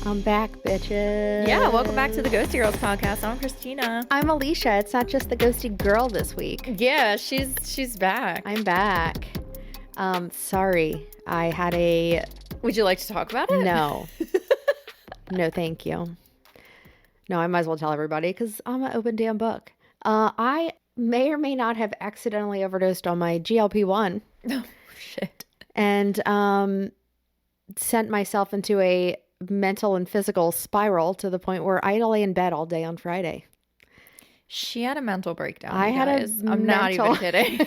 I'm back, bitches. Yeah, welcome back to the Ghosty Girls podcast. I'm Christina. I'm Alicia. It's not just the ghosty girl this week. Yeah, she's back. I'm back. Sorry. I had a... Would you like to talk about it? No. No, thank you. No, I might as well tell everybody because I'm an open damn book. I may or may not have accidentally overdosed on my GLP-1. Oh, shit. And sent myself into a mental and physical spiral to the point where I had to lay in bed all day on Friday. She had a mental breakdown. I'm not even kidding.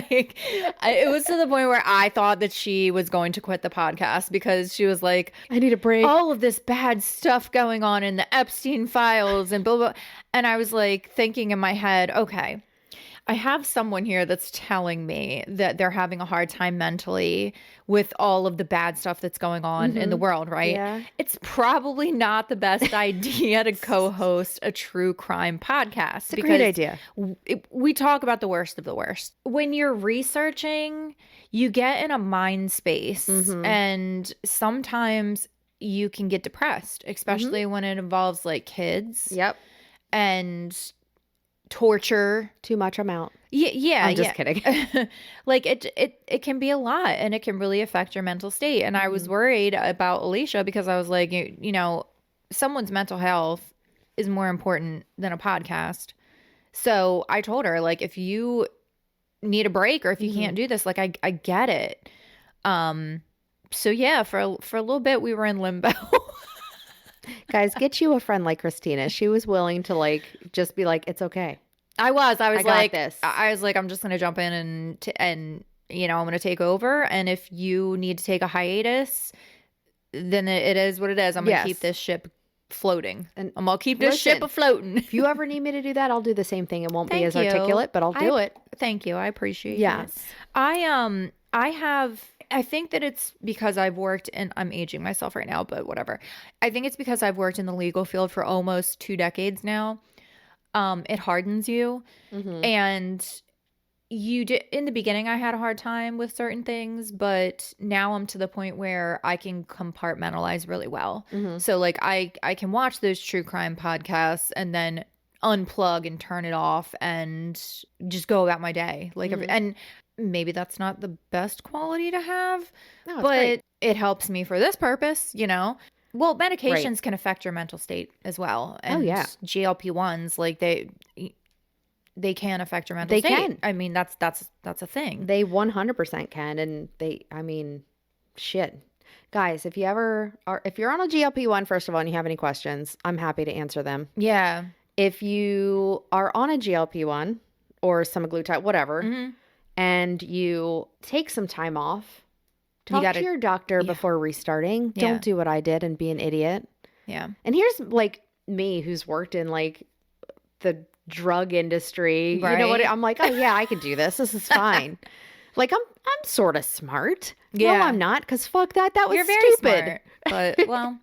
It was to the point where I thought that she was going to quit the podcast because she was like, I need a break. All of this bad stuff going on in the Epstein files and blah, blah. And I was like thinking in my head, okay, I have someone here that's telling me that they're having a hard time mentally with all of the bad stuff that's going on in the world, right? Yeah. It's probably not the best idea to co-host a true crime podcast. It's a great idea. We talk about the worst of the worst. When you're researching, you get in a mind space and sometimes you can get depressed, especially when it involves like kids. Yep. And torture. Too much, I'm out. Yeah, I'm just kidding. Like it can be a lot and it can really affect your mental state. And I was worried about Alicia because I was like, you know, someone's mental health is more important than a podcast. So I told her, like, if you need a break or if you can't do this, like, I get it. So yeah, for a little bit we were in limbo. Guys, get you a friend like Christina. She was willing to like just be like, it's okay. I was got like, this. I was like, I'm just gonna jump in and you know, I'm gonna take over. And if you need to take a hiatus, then it is what it is. I'm gonna keep this ship floating, and I'm gonna keep this ship afloating. If you ever need me to do that, I'll do the same thing. It won't be as Thank you. articulate, but I'll do it. Thank you. I appreciate Yes. it. I think that it's because I've worked and I'm aging myself right now, but whatever. I think it's because I've worked in the legal field for almost 2 decades now. It hardens you. And in the beginning, I had a hard time with certain things, but now I'm to the point where I can compartmentalize really well. So like I can watch those true crime podcasts and then unplug and turn it off and just go about my day. Like, and maybe that's not the best quality to have, but great. It helps me for this purpose, you know? Well, medications can affect your mental state as well. And GLP-1s, like they can affect your mental state. They can. I mean, that's a thing. They 100% can. And shit. Guys, if you're on a GLP-1, first of all, and you have any questions, I'm happy to answer them. Yeah. If you are on a GLP-1 or semaglutide, whatever, and you take some time off, talk to your doctor before restarting. Yeah. Don't do what I did and be an idiot. Yeah. And here's like me who's worked in like the drug industry. Right. You know what? I'm like, oh yeah, I can do this. This is fine. Like I'm sort of smart. Yeah. No, I'm not, because fuck that. That was You're very stupid. smart, but well,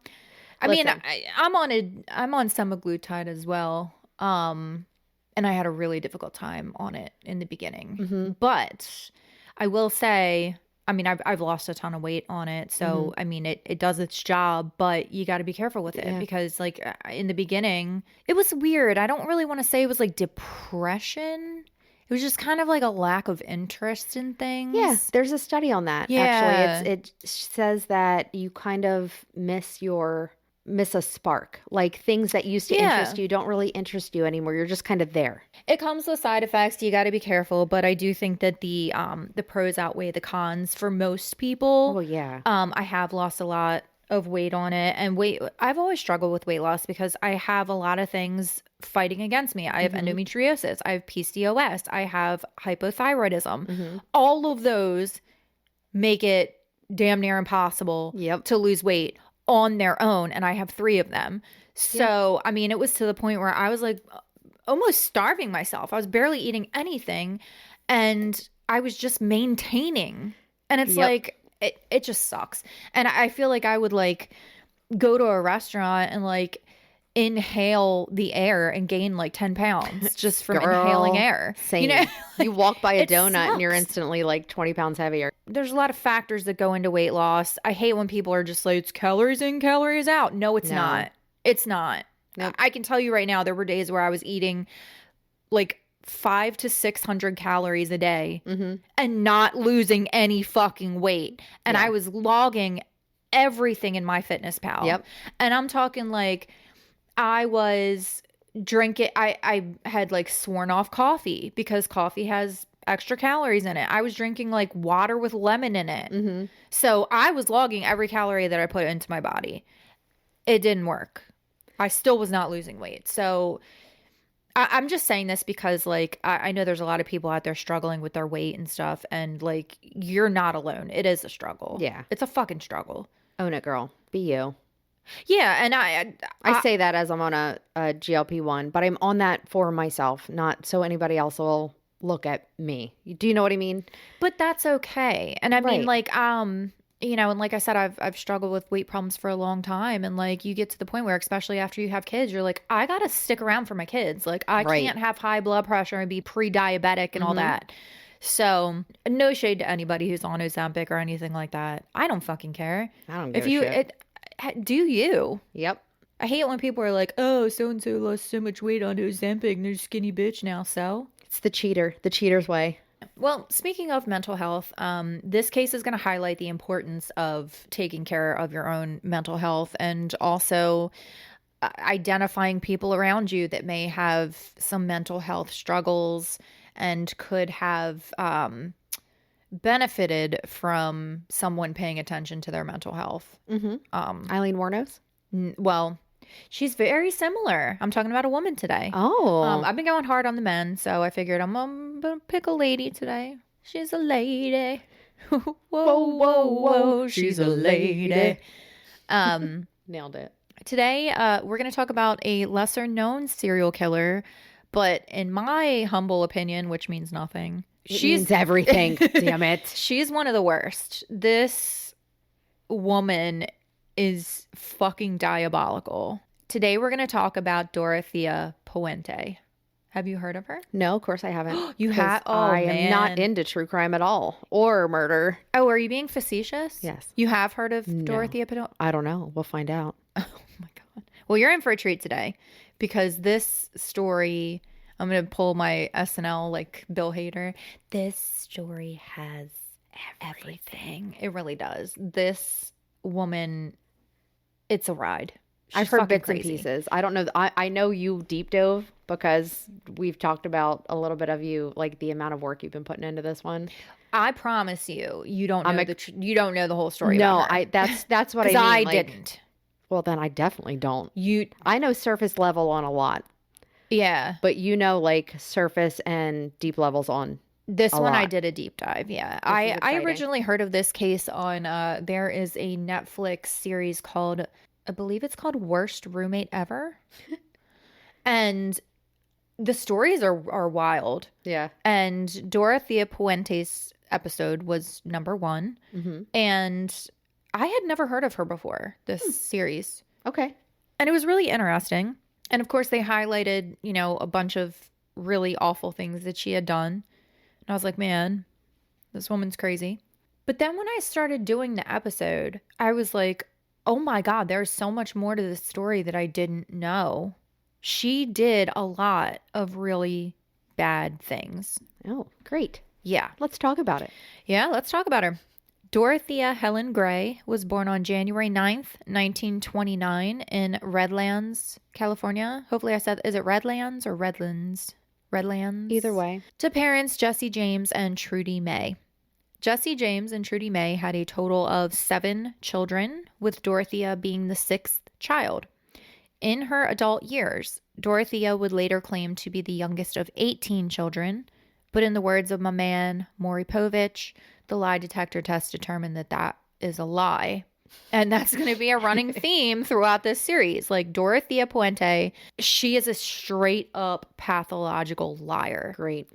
I mean, I'm on semaglutide as well. And I had a really difficult time on it in the beginning. But I will say, I mean, I've lost a ton of weight on it. So, I mean, it does its job, but you got to be careful with it because like in the beginning, it was weird. I don't really want to say it was like depression. It was just kind of like a lack of interest in things. Yeah, there's a study on that. Yeah. Actually, it says that you kind of miss a spark. Like things that used to interest you don't really interest you anymore. You're just kind of there. It comes with side effects. You got to be careful, but I do think that the pros outweigh the cons for most people. Oh yeah. I have lost a lot of weight on it, and I've always struggled with weight loss because I have a lot of things fighting against me. I have endometriosis, I have PCOS, I have hypothyroidism. All of those make it damn near impossible to lose weight on their own, and I have 3 of them. So I mean, it was to the point where I was like almost starving myself. I was barely eating anything and I was just maintaining, and it's like it just sucks. And I feel like I would like go to a restaurant and like inhale the air and gain like 10 pounds just from Girl, inhaling air. Same. You know, You walk by a it donut and you're sucks. instantly like 20 pounds heavier. There's a lot of factors that go into weight loss. I hate when people are just like, it's calories in, calories out. No, it's No. not. It's not. Nope. I can tell you right now, there were days where I was eating like 500 to 600 calories a day and not losing any fucking weight. And Yeah. I was logging everything in MyFitnessPal. Yep. And I'm talking like I was drinking, I had like sworn off coffee because coffee has extra calories in it. I was drinking like water with lemon in it. So I was logging every calorie that I put into my body. It didn't work. I still was not losing weight. So I'm just saying this because like I know there's a lot of people out there struggling with their weight and stuff, and like you're not alone. It is a struggle. Yeah. It's a fucking struggle. Own it, girl. Be you. Yeah, and I say that as I'm on a GLP-1, but I'm on that for myself, not so anybody else will look at me. Do you know what I mean? but that's okay. And I mean Right. like you know, and like I said, I've struggled with weight problems for a long time, and like you get to the point where, especially after you have kids, you're like, I gotta stick around for my kids. Like I Right. can't have high blood pressure and be pre-diabetic and all that. So no shade to anybody who's on Ozempic or anything like that. I don't fucking care. I don't give If a you shit. do you. Yep. I hate when people are like, oh, so and so lost so much weight on Ozempic and they're a skinny bitch now. So It's the cheater's way. well, speaking of mental health, this case is going to highlight the importance of taking care of your own mental health, and also identifying people around you that may have some mental health struggles and could have benefited from someone paying attention to their mental health. Eileen Warnos? Well, she's very similar. I'm talking about a woman today. Oh. I've been going hard on the men, so I figured I'm gonna pick a lady today. She's a lady. Whoa, whoa, whoa, she's a lady. Nailed it. Today, we're gonna talk about a lesser known serial killer, but in my humble opinion, which means nothing, It means everything. Damn it. she's one of the worst. This woman is fucking diabolical. Today, we're gonna talk about Dorothea Puente. Have you heard of her? No, of course I haven't. You 'Cause have? Oh, I am man. not into true crime at all or murder. Oh, are you being facetious? Yes. You have heard of Dorothea Puente? I don't know. We'll find out. Oh my God. Well, you're in for a treat today because this story, I'm going to pull my SNL like Bill Hader. This story has everything. It really does. This woman, it's a ride. I've She's heard fucking bits and crazy. pieces. I don't know. I know you deep dove because we've talked about a little bit of you, like the amount of work you've been putting into this one. I promise you, you don't know I'm you don't know the whole story. No, about her. that's what I 'Cause mean. I like, didn't. Well, then I definitely don't. You, I know surface level on a lot, yeah. but you know, like surface and deep levels on. This A one I lot. did a deep dive. Yeah. is I exciting. originally heard of this case on there is a Netflix series called, I believe it's called Worst Roommate Ever. And the stories are wild. Yeah. And Dorothea Puente's episode was number 1. And I had never heard of her before, this series. Okay. And it was really interesting. And of course, they highlighted, you know, a bunch of really awful things that she had done. And I was like, man, this woman's crazy. But then when I started doing the episode, I was like, oh my God, there's so much more to this story that I didn't know. She did a lot of really bad things. Oh, great. Yeah. Let's talk about it. Yeah, let's talk about her. Dorothea Helen Gray was born on January 9th, 1929 in Redlands, California. Hopefully I said, is it Redlands or Redlands? Redlands? Either way. To parents Jesse James and Trudy May. Jesse James and Trudy May had a total of 7 children, with Dorothea being the 6th child. In her adult years, Dorothea would later claim to be the youngest of 18 children, but in the words of my man, Maury Povich, the lie detector test determined that that is a lie. And that's going to be a running theme throughout this series. Like Dorothea Puente, she is a straight up pathological liar. Great.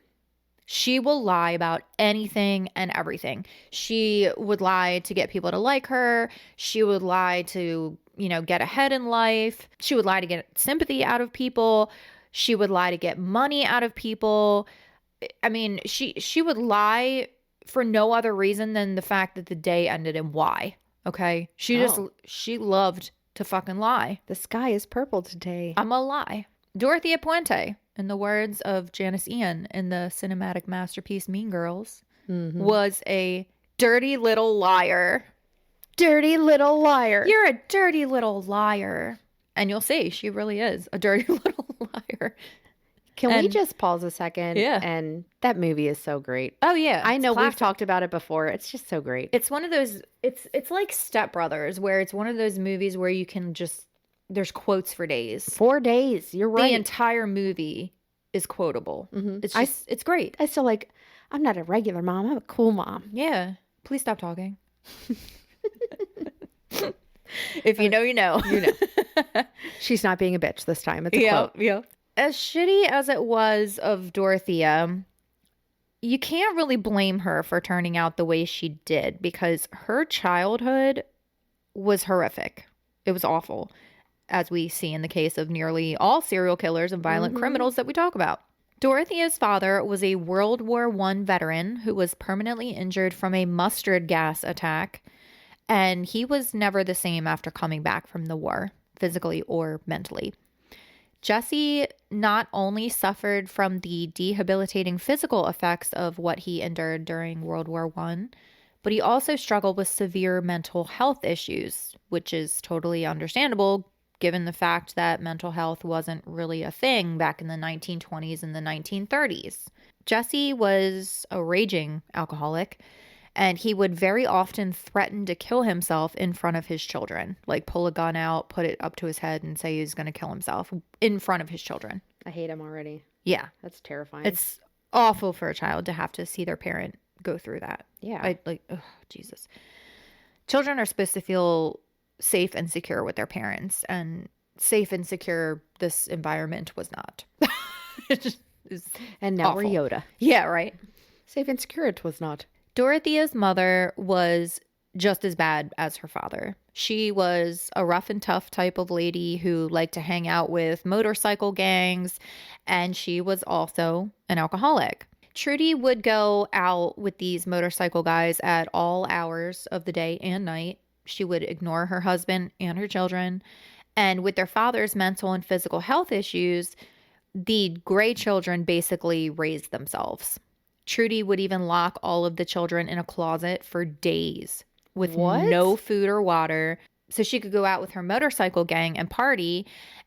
She will lie about anything and everything. She would lie to get people to like her. She would lie to get ahead in life. She would lie to get sympathy out of people. She would lie to get money out of people. I mean, she would lie for no other reason than the fact that the day ended in Y. Okay? She loved to fucking lie. The sky is purple today. I'm a lie. Dorothea Puente, in the words of Janice Ian in the cinematic masterpiece Mean Girls, was a dirty little liar. Dirty little liar. You're a dirty little liar. And you'll see, she really is a dirty little liar. Can we just pause a second? Yeah. And that movie is so great. Oh, yeah. I know we've classic. talked about it before. It's just so great. It's one of those, it's like Step Brothers, where it's one of those movies where you can just, there's quotes for days. 4 days. You're right. The entire movie is quotable. It's just, it's great. I still I'm not a regular mom. I'm a cool mom. Yeah. Please stop talking. If you know, you know. You know. She's not being a bitch this time. It's a quote. Yeah. As shitty as it was of Dorothea, you can't really blame her for turning out the way she did, because her childhood was horrific. It was awful, as we see in the case of nearly all serial killers and violent criminals that we talk about. Dorothea's father was a World War I veteran who was permanently injured from a mustard gas attack, and he was never the same after coming back from the war, physically or mentally. Jesse not only suffered from the debilitating physical effects of what he endured during World War I, but he also struggled with severe mental health issues, which is totally understandable given the fact that mental health wasn't really a thing back in the 1920s and the 1930s. Jesse was a raging alcoholic, and he would very often threaten to kill himself in front of his children, like pull a gun out, put it up to his head, and say he's going to kill himself in front of his children. I hate him already. Yeah. That's terrifying. It's awful for a child to have to see their parent go through that. Yeah. Jesus. Children are supposed to feel safe and secure with their parents, and safe and secure this environment was not. It just is and now awful. we're Yoda. Yeah, right. Safe and secure it was not. Dorothea's mother was just as bad as her father. She was a rough and tough type of lady who liked to hang out with motorcycle gangs, and she was also an alcoholic. Trudy would go out with these motorcycle guys at all hours of the day and night. She would ignore her husband and her children. And with their father's mental and physical health issues, the Gray children basically raised themselves. Trudy would even lock all of the children in a closet for days with no food or water, so she could go out with her motorcycle gang and party.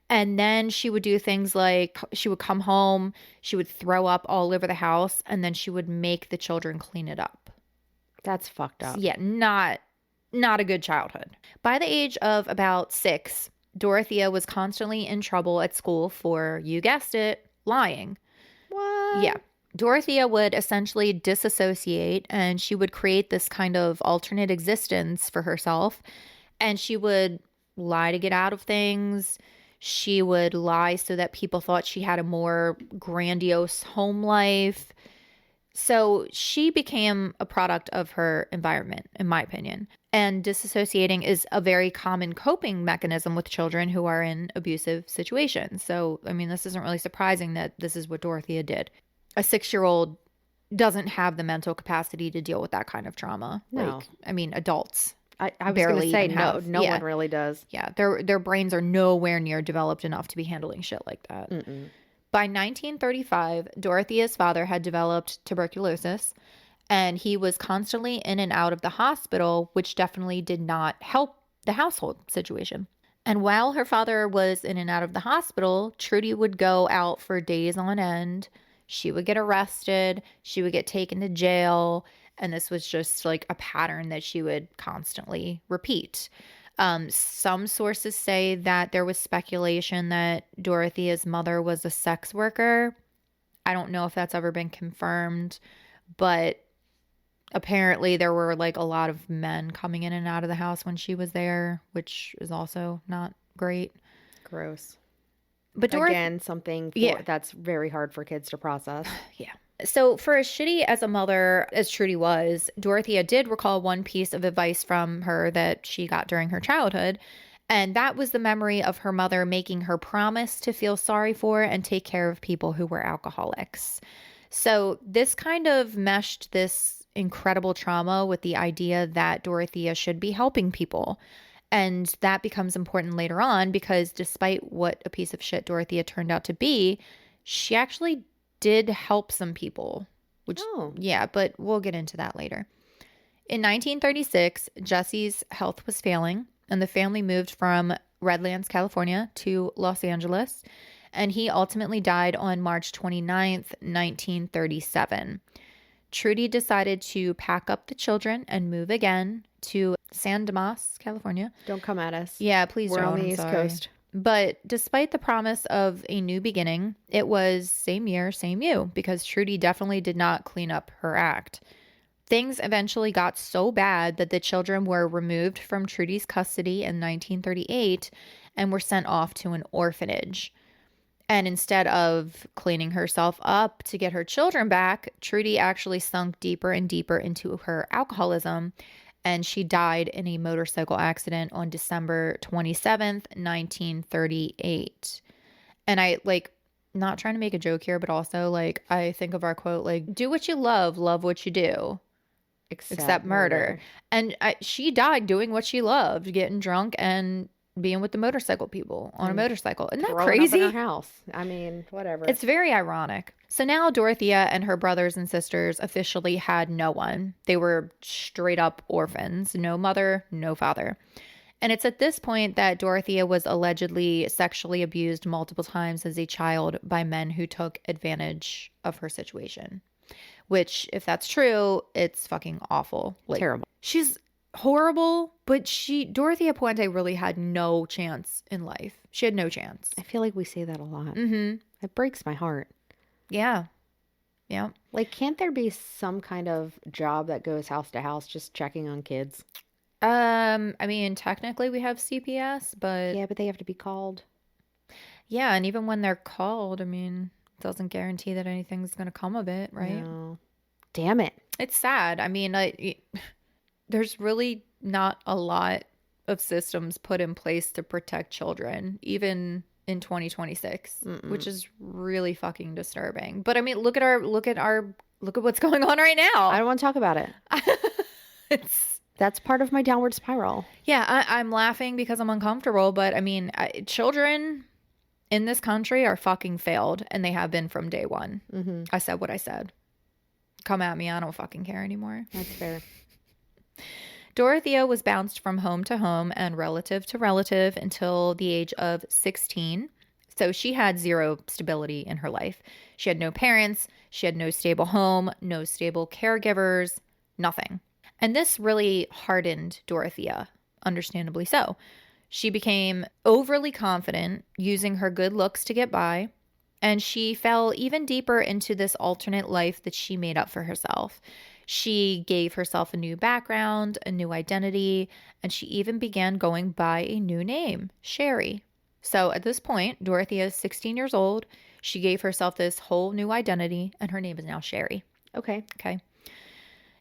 And then she would do things like she would come home, she would throw up all over the house, and then she would make the children clean it up. That's fucked up. Yeah, not a good childhood. By the age of about 6, Dorothea was constantly in trouble at school for, you guessed it, lying. What? Yeah. Dorothea would essentially disassociate, and she would create this kind of alternate existence for herself. And she would lie to get out of things. She would lie so that people thought she had a more grandiose home life. So she became a product of her environment, in my opinion. And disassociating is a very common coping mechanism with children who are in abusive situations. So, I mean, this isn't really surprising that this is what Dorothea did. A 6-year-old doesn't have the mental capacity to deal with that kind of trauma. No. Like, I mean, adults. I was barely going to say, even no, have. no Yeah. one really does. Yeah, their brains are nowhere near developed enough to be handling shit like that. Mm-mm. By 1935, Dorothea's father had developed tuberculosis, and he was constantly in and out of the hospital, which definitely did not help the household situation. And while her father was in and out of the hospital, Trudy would go out for days on end. She would get arrested. She would get taken to jail. And this was just like a pattern that she would constantly repeat. Some sources say that there was speculation that Dorothea's mother was a sex worker. I don't know if that's ever been confirmed, but apparently there were like a lot of men coming in and out of the house when she was there, which is also not great. Gross. But Again, something that's very hard for kids to process. Yeah. So for as shitty as a mother as Trudy was, Dorothea did recall one piece of advice from her that she got during her childhood. And that was the memory of her mother making her promise to feel sorry for and take care of people who were alcoholics. So this kind of meshed this incredible trauma with the idea that Dorothea should be helping people. And that becomes important later on because despite what a piece of shit Dorothea turned out to be, she actually did help some people. Which, yeah, but we'll get into that later. In 1936, Jesse's health was failing, and the family moved from Redlands, California to Los Angeles, and he ultimately died on March 29th, 1937. Trudy decided to pack up the children and move again to San Dimas, California. Don't come at us. Yeah, please don't. We're on the East Coast. But despite the promise of a new beginning, it was same year, same you, because Trudy definitely did not clean up her act. Things eventually got so bad that the children were removed from Trudy's custody in 1938 and were sent off to an orphanage. And instead of cleaning herself up to get her children back, Trudy actually sunk deeper and deeper into her alcoholism, and she died in a motorcycle accident on December 27th, 1938. And I, not trying to make a joke here, but also, I think of our quote, do what you love what you do. Except murder. And she died doing what she loved, getting drunk and being with the motorcycle people on a motorcycle. Isn't that crazy? Up in her house. I mean, whatever. It's very ironic. So now Dorothea and her brothers and sisters officially had no one. They were straight up orphans. No mother, no father. And it's at this point that Dorothea was allegedly sexually abused multiple times as a child by men who took advantage of her situation. Which, if that's true, it's fucking awful. Terrible. She's horrible, but Dorothea Puente really had no chance in life. She had no chance. I feel like we say that a lot. Mm-hmm. It breaks my heart. Yeah. Yeah. Can't there be some kind of job that goes house to house just checking on kids? I mean, technically we have CPS, but... Yeah, but they have to be called. Yeah, and even when they're called, I mean, it doesn't guarantee that anything's going to come of it, right? No. Damn it. It's sad. I mean, there's really not a lot of systems put in place to protect children, even in 2026, which is really fucking disturbing. But I mean, look at what's going on right now. I don't want to talk about it. That's part of my downward spiral. Yeah, I'm laughing because I'm uncomfortable, but I mean, children in this country are fucking failed, and they have been from day one. Mm-hmm. I said what I said. Come at me, I don't fucking care anymore. That's fair. Dorothea was bounced from home to home and relative to relative until the age of 16. So she had zero stability in her life. She had no parents. She had no stable home, no stable caregivers, nothing. And this really hardened Dorothea, understandably so. She became overly confident, using her good looks to get by, and she fell even deeper into this alternate life that she made up for herself. She gave herself a new background, a new identity, and she even began going by a new name, Sherry. So at this point, Dorothea is 16 years old. She gave herself this whole new identity, and her name is now Sherry. Okay.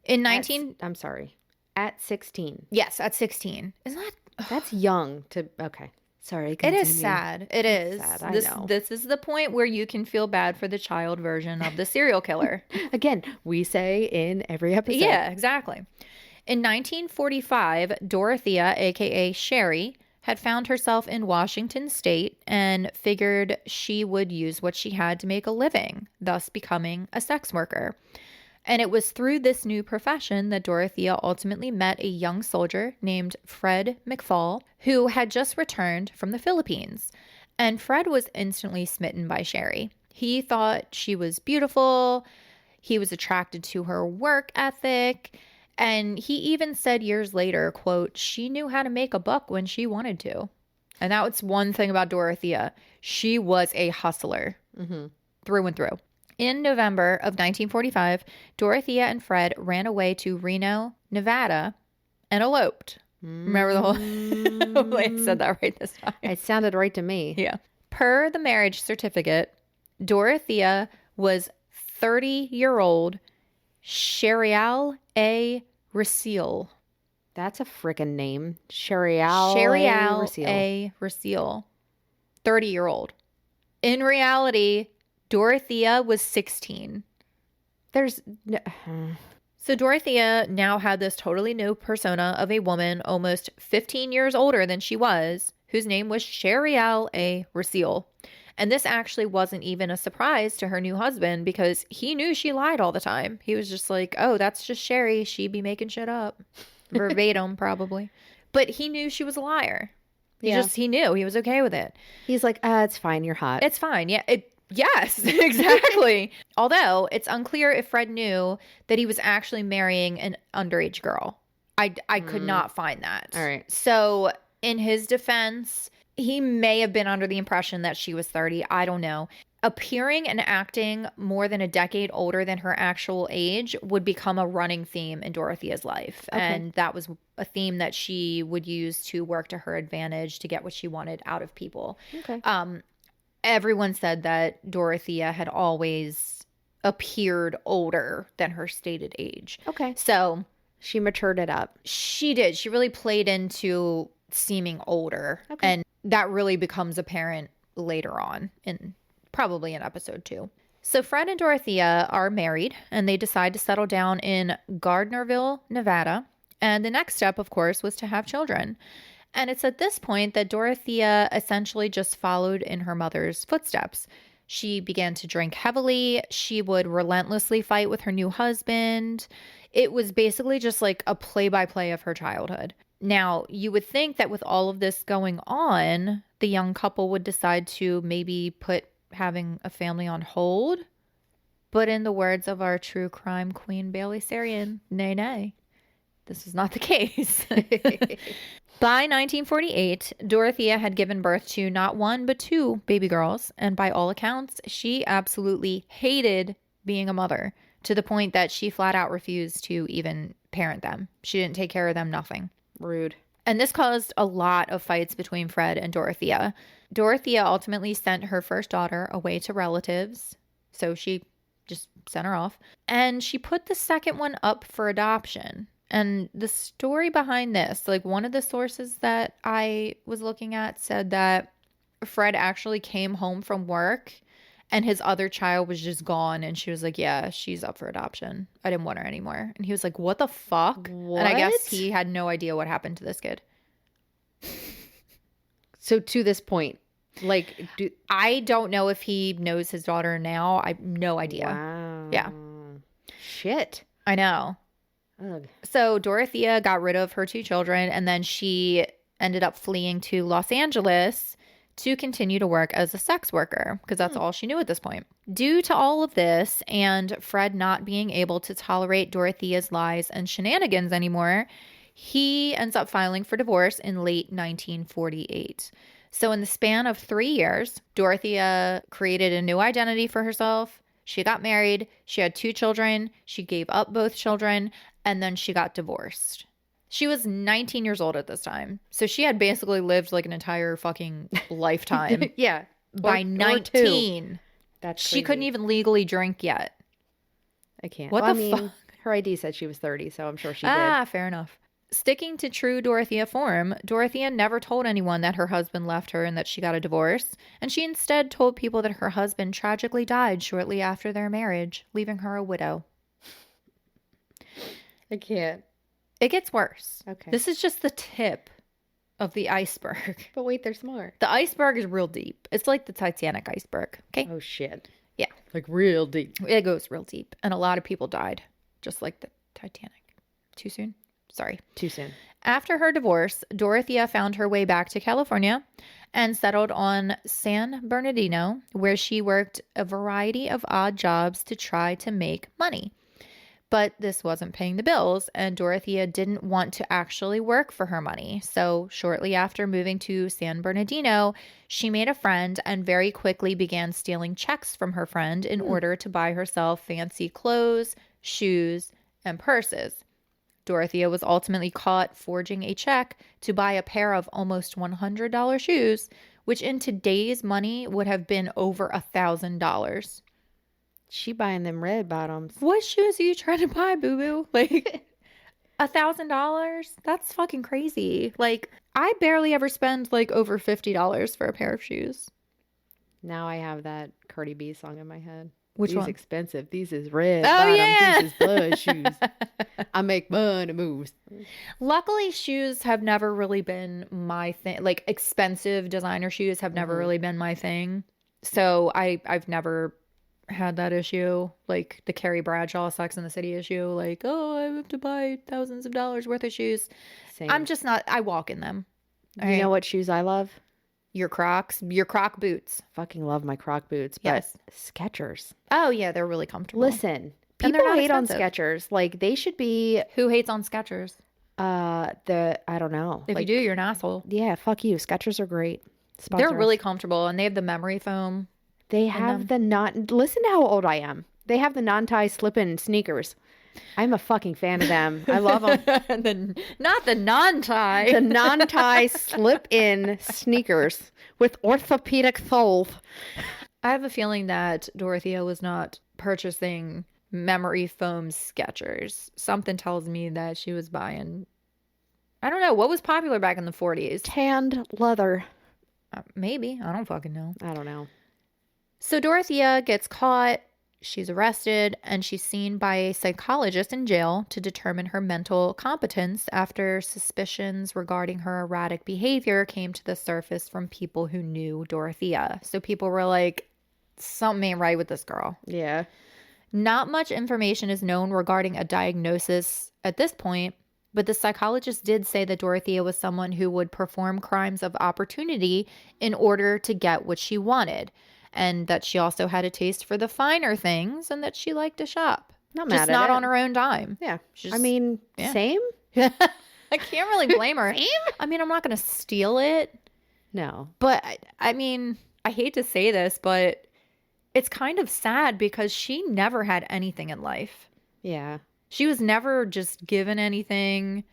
I'm sorry. At 16. Yes, at 16. Isn't that... That's young to... Okay. Sorry. Continue. It is sad. It is. Sad, I know. This is the point where you can feel bad for the child version of the serial killer. Again, we say in every episode. Yeah, exactly. In 1945, Dorothea, aka Sherry, had found herself in Washington State and figured she would use what she had to make a living, thus becoming a sex worker. And it was through this new profession that Dorothea ultimately met a young soldier named Fred McFall, who had just returned from the Philippines. And Fred was instantly smitten by Sherry. He thought she was beautiful. He was attracted to her work ethic. And he even said years later, quote, she knew how to make a buck when she wanted to. And that was one thing about Dorothea. She was a hustler through and through. In November of 1945, Dorothea and Fred ran away to Reno, Nevada, and eloped. Remember the whole... I said that right this time. It sounded right to me. Yeah. Per the marriage certificate, Dorothea was 30-year-old Sherial A. Raciel. That's a freaking name. Sharial Sharial Rasil. A. Rasil, 30-year-old. In reality, Dorothea was 16. There's no, So Dorothea now had this totally new persona of a woman almost 15 years older than she was, whose name was Sharial A. Rasil. And this actually wasn't even a surprise to her new husband because he knew she lied all the time. He was just like, oh, that's just Sherry. She'd be making shit up. Verbatim, probably. But he knew she was a liar. He knew. He was okay with it. He's like, it's fine. You're hot. It's fine. Yeah. Yes, exactly. Although it's unclear if Fred knew that he was actually marrying an underage girl. I could not find that. All right. So in his defense, he may have been under the impression that she was 30. I don't know. Appearing and acting more than a decade older than her actual age would become a running theme in Dorothea's life. Okay. And that was a theme that she would use to work to her advantage to get what she wanted out of people. Okay. Everyone said that Dorothea had always appeared older than her stated age. Okay. So She matured it up. she did. She really played into seeming older. Okay. And that really becomes apparent later on probably in episode 2. So Fred and Dorothea are married and they decide to settle down in Gardnerville, Nevada. And the next step, of course, was to have children. And it's at this point that Dorothea essentially just followed in her mother's footsteps. She began to drink heavily. She would relentlessly fight with her new husband. It was basically just like a play-by-play of her childhood. Now, you would think that with all of this going on, the young couple would decide to maybe put having a family on hold. But in the words of our true crime queen, Bailey Sarian, nay, nay. This was not the case. By 1948, Dorothea had given birth to not one, but 2 baby girls. And by all accounts, she absolutely hated being a mother to the point that she flat out refused to even parent them. She didn't take care of them, nothing. Rude. And this caused a lot of fights between Fred and Dorothea. Dorothea ultimately sent her first daughter away to relatives. So she just sent her off. And she put the second one up for adoption. And the story behind this, like one of the sources that I was looking at said that Fred actually came home from work and his other child was just gone. And she was like, yeah, she's up for adoption. I didn't want her anymore. And he was like, what the fuck? What? And I guess he had no idea what happened to this kid. So to this point, like, I don't know if he knows his daughter now. I have no idea. Wow. Yeah. Shit. I know. Ugh. So Dorothea got rid of her 2 children and then she ended up fleeing to Los Angeles to continue to work as a sex worker because that's all she knew at this point. Due to all of this and Fred not being able to tolerate Dorothea's lies and shenanigans anymore, he ends up filing for divorce in late 1948. So in the span of 3 years, Dorothea created a new identity for herself. She got married. She had 2 children. She gave up both children. And then she got divorced. She was 19 years old at this time. So she had basically lived like an entire fucking lifetime. Yeah. By Or 19. That's She crazy. couldn't even legally drink yet. I can't. What Well, the fuck? Her ID said she was 30, so I'm sure she did. Ah, fair enough. Sticking to true Dorothea form, Dorothea never told anyone that her husband left her and that she got a divorce. And she instead told people that her husband tragically died shortly after their marriage, leaving her a widow. I can't. It gets worse. Okay. This is just the tip of the iceberg. But wait, there's more. The iceberg is real deep. It's like the Titanic iceberg. Okay. Oh, shit. Yeah. Like real deep. It goes real deep. And a lot of people died, just like the Titanic. Too soon? Sorry. Too soon. After her divorce, Dorothea found her way back to California and settled on San Bernardino, where she worked a variety of odd jobs to try to make money. But this wasn't paying the bills, and Dorothea didn't want to actually work for her money. So shortly after moving to San Bernardino, she made a friend and very quickly began stealing checks from her friend in order to buy herself fancy clothes, shoes, and purses. Dorothea was ultimately caught forging a check to buy a pair of almost $100 shoes, which in today's money would have been over $1,000. She buying them red bottoms. What shoes are you trying to buy, boo-boo? Like, $1,000? That's fucking crazy. Like, I barely ever spend like over $50 for a pair of shoes. Now I have that Cardi B song in my head. Which These one? expensive. These is red Oh, bottom. yeah. These is blood shoes. I make money moves. Luckily, shoes have never really been my thing. Like, expensive designer shoes have never really been my thing. So I've never had that issue, like the Carrie Bradshaw Sex and the City issue. Like, oh, I have to buy thousands of dollars worth of shoes. Same. I'm just not. I walk in them. You know what shoes I love? Your Crocs, your Croc boots. Fucking love my Croc boots. But Yes. Skechers. Oh yeah, they're really comfortable. Listen, And they're people not hate on expensive. Skechers. Like they should be. Who hates on Skechers? I don't know. If like, you do, you're an asshole. yeah, fuck you. Skechers are great. Sponsor They're us. really comfortable, and they have the memory foam. They have the listen to how old I am. They have the non-tie slip-in sneakers. I'm a fucking fan of them. I love them. Not the non-tie. The non-tie slip-in sneakers with orthopedic soles. I have a feeling that Dorothea was not purchasing memory foam Skechers. Something tells me that she was buying, I don't know, what was popular back in the 40s? Tanned leather. Maybe. I don't fucking know. I don't know. So Dorothea gets caught, she's arrested, and she's seen by a psychologist in jail to determine her mental competence after suspicions regarding her erratic behavior came to the surface from people who knew Dorothea. So people were like, something ain't right with this girl. Yeah. Not much information is known regarding a diagnosis at this point, but the psychologist did say that Dorothea was someone who would perform crimes of opportunity in order to get what she wanted, and that she also had a taste for the finer things and that she liked to shop. Not mad just at not it. on her own dime. Yeah. Just- I mean, yeah. same? I can't really blame her. Same? I mean, I'm not going to steal it, No. but I mean, I hate to say this, but it's kind of sad because she never had anything in life. Yeah. She was never just given anything.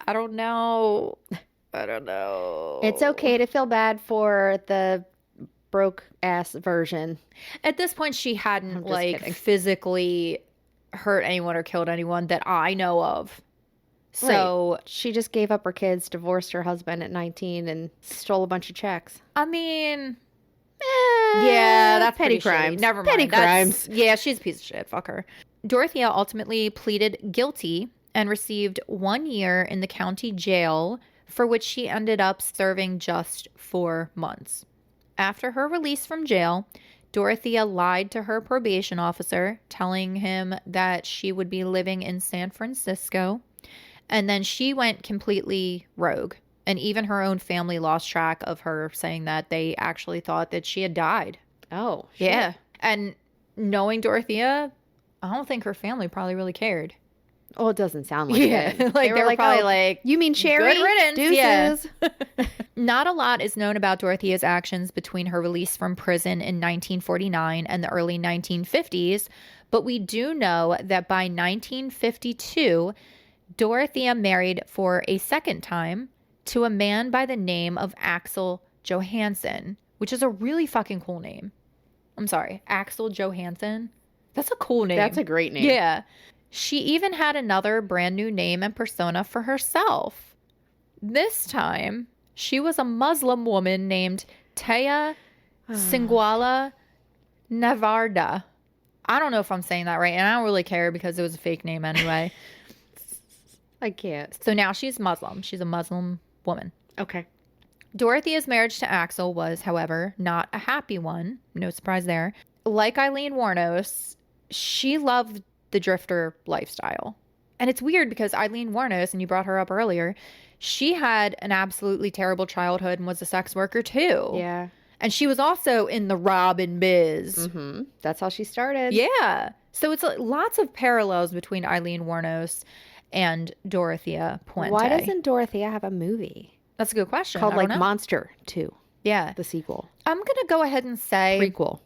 I don't know. It's okay to feel bad for the broke ass version. At this point, she hadn't I'm just like kidding. physically hurt anyone or killed anyone that I know of. So, She just gave up her kids, divorced her husband at 19, and stole a bunch of checks. I mean, yeah, that's petty pretty shitty. crimes. Never mind. Petty That's- crimes. Yeah, she's a piece of shit. Fuck her. Dorothea ultimately pleaded guilty and received 1 year in the county jail, for which she ended up serving just 4 months. After her release from jail, Dorothea lied to her probation officer, telling him that she would be living in San Francisco. And then she went completely rogue. And even her own family lost track of her, saying that they actually thought that she had died. Oh, shit. Yeah. And knowing Dorothea, I don't think her family probably really cared. Oh, it doesn't sound like Yeah. it. Like, they were probably like, you mean Sherry? good riddance, Deuces. yeah. Not a lot is known about Dorothea's actions between her release from prison in 1949 and the early 1950s, but we do know that by 1952, Dorothea married for a second time to a man by the name of Axel Johansson, which is a really fucking cool name. I'm sorry, Axel Johansson. That's a cool name. That's a great name. Yeah. She even had another brand new name and persona for herself. This time, she was a Muslim woman named Taya Singuala Navarda. I don't know if I'm saying that right, and I don't really care because it was a fake name anyway. I can't. So now she's Muslim. She's a Muslim woman. Okay. Dorothea's marriage to Axel was, however, not a happy one. No surprise there. Like Eileen Wuornos, she loved the drifter lifestyle. And it's weird because Eileen Wuornos, and you brought her up earlier, she had an absolutely terrible childhood and was a sex worker too. Yeah. And she was also in the Robin biz. Mm-hmm. That's how she started. Yeah. So it's lots of parallels between Eileen Wuornos and Dorothea Puente. Why doesn't Dorothea have a movie That's a good question. called I don't like know. Monster 2, Yeah. the sequel? I'm going to go ahead and say Prequel.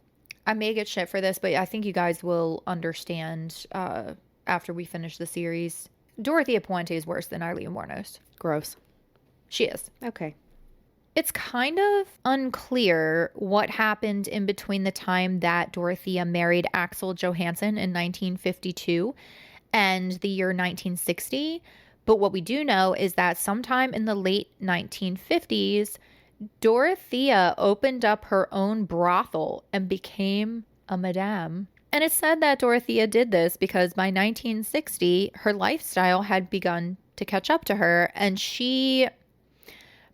I may get shit for this, but I think you guys will understand after we finish the series. Dorothea Puente is worse than Eileen Wuornos. Gross. She is. Okay. It's kind of unclear what happened in between the time that Dorothea married Axel Johansson in 1952 and the year 1960. But what we do know is that sometime in the late 1950s, Dorothea opened up her own brothel and became a madame. And it's said that Dorothea did this because by 1960, her lifestyle had begun to catch up to her. And she,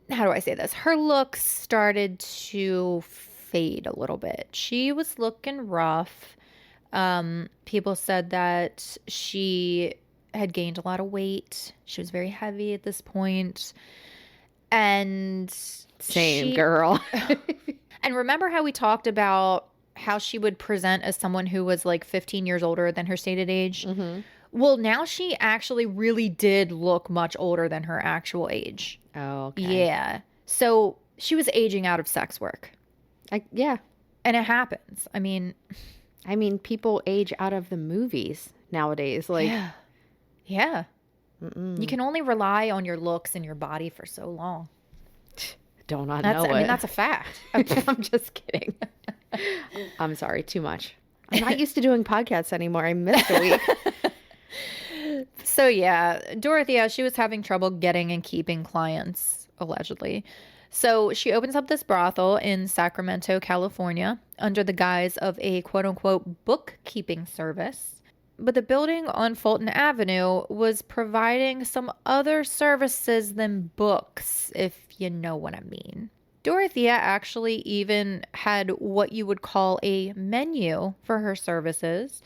how do I say this? Her looks started to fade a little bit. She was looking rough. People said that she had gained a lot of weight. She was very heavy at this point. And Same girl. and remember how we talked about how she would present as someone who was like 15 years older than her stated age? Mm-hmm. Well, now she actually really did look much older than her actual age. Oh, okay. Yeah. So she was aging out of sex work. Yeah. And it happens. I mean, people age out of the movies nowadays. Like, yeah. You can only rely on your looks and your body for so long. Don't I That's, know I mean, it. that's a fact. I'm just kidding. I'm sorry, too much. I'm not used to doing podcasts anymore. I missed a week. So yeah, Dorothea, she was having trouble getting and keeping clients, allegedly. So she opens up this brothel in Sacramento, California, under the guise of a quote-unquote bookkeeping service. But the building on Fulton Avenue was providing some other services than books, if you know what I mean. Dorothea actually even had what you would call a menu for her services,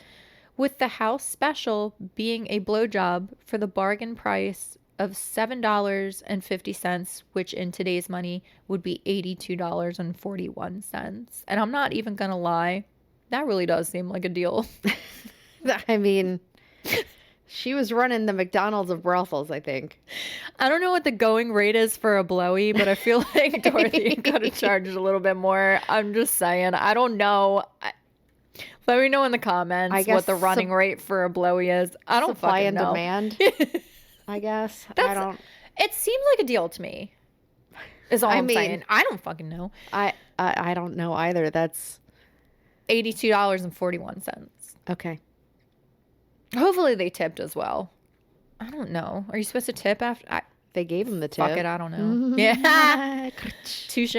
with the house special being a blowjob for the bargain price of $7.50, which in today's money would be $82.41. And I'm not even gonna lie, that really does seem like a deal. I mean, she was running the McDonald's of brothels, I think. I don't know what the going rate is for a blowy, but I feel like Dorothy could have charged a little bit more. I'm just saying. I don't know. Let me know in the comments what the running rate for a blowy is. I don't supply fucking and know. Demand, I guess. It seems like a deal to me. Is all I'm saying. I don't fucking know. I don't know either. That's $82.41. okay. Hopefully they tipped as well. I don't know. Are you supposed to tip after? They gave him the tip. Fuck it, I don't know. Yeah. Touche.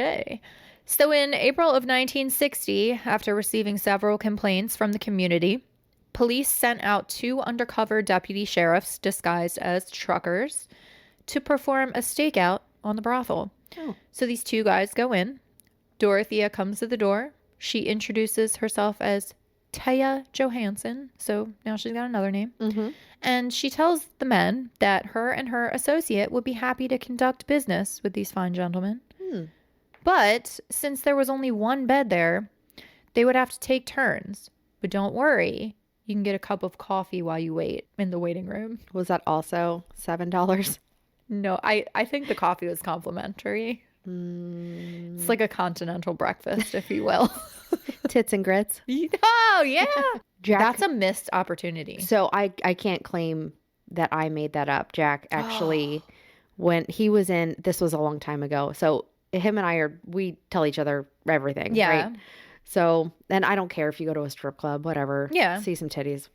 So in April of 1960, after receiving several complaints from the community, police sent out 2 undercover deputy sheriffs disguised as truckers to perform a stakeout on the brothel. Oh. So these 2 guys go in. Dorothea comes to the door. She introduces herself as Taya Johansson. So now she's got another name. Mm-hmm. And she tells the men that her and her associate would be happy to conduct business with these fine gentlemen. But since there was only one bed there, they would have to take turns. But don't worry, you can get a cup of coffee while you wait in the waiting room. Was that also $7? No, I think the coffee was complimentary. It's like a continental breakfast, if you will. Tits and grits. Oh, yeah. Jack, that's a missed opportunity. So I can't claim that I made that up. Jack actually, when he was in, this was a long time ago. So him and we tell each other everything. Yeah. Right? So, and I don't care if you go to a strip club, whatever. Yeah. See some titties,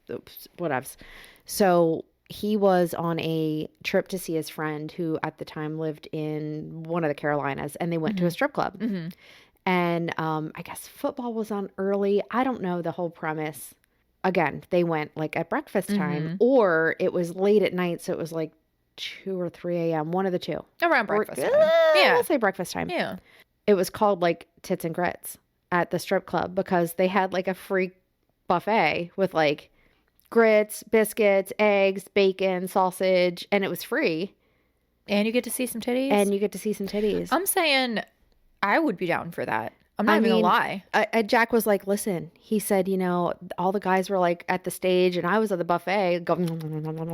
whatevs. So he was on a trip to see his friend who at the time lived in one of the Carolinas, and they went to a strip club. Mm-hmm. And I guess football was on early. I don't know the whole premise. Again, they went like at breakfast time, or it was late at night. So it was like 2 or 3 a.m., one of the two. Around breakfast time. Yeah. Let's say breakfast time. Yeah. It was called like Tits and Grits at the strip club because they had like a free buffet with like grits, biscuits, eggs, bacon, sausage, and it was free. And you get to see some titties? I'm saying I would be down for that. I'm not even gonna lie. Jack was like, listen, he said, all the guys were like at the stage and I was at the buffet going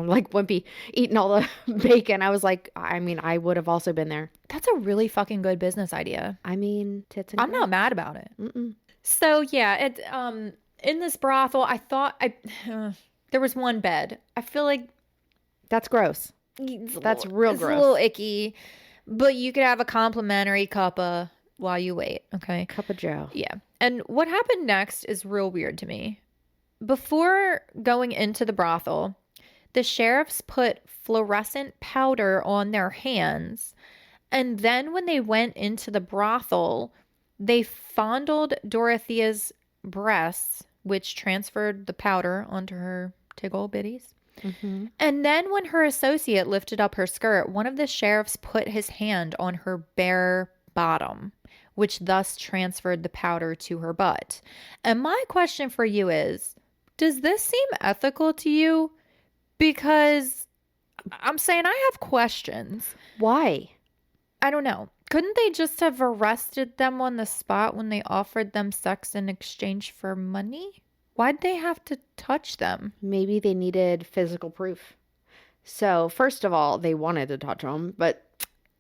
like wimpy eating all the bacon. I was like, I would have also been there. That's a really fucking good business idea. Tits and I'm not mad about it. So yeah, in this brothel, I thought there was one bed. I feel like that's gross. That's real gross. It's a little icky, but you could have a complimentary cuppa while you wait, okay? Cup of Joe. Yeah. And what happened next is real weird to me. Before going into the brothel, The sheriffs put fluorescent powder on their hands, and then when they went into the brothel, they fondled Dorothea's breasts, which transferred the powder onto her tiggle bitties. Mm-hmm. And then when her associate lifted up her skirt, one of the sheriffs put his hand on her bare bottom, which thus transferred the powder to her butt. And my question for you is, does this seem ethical to you? Because I'm saying I have questions. Why? I don't know. Couldn't they just have arrested them on the spot when they offered them sex in exchange for money? Why'd they have to touch them? Maybe they needed physical proof. So, first of all, they wanted to touch them, but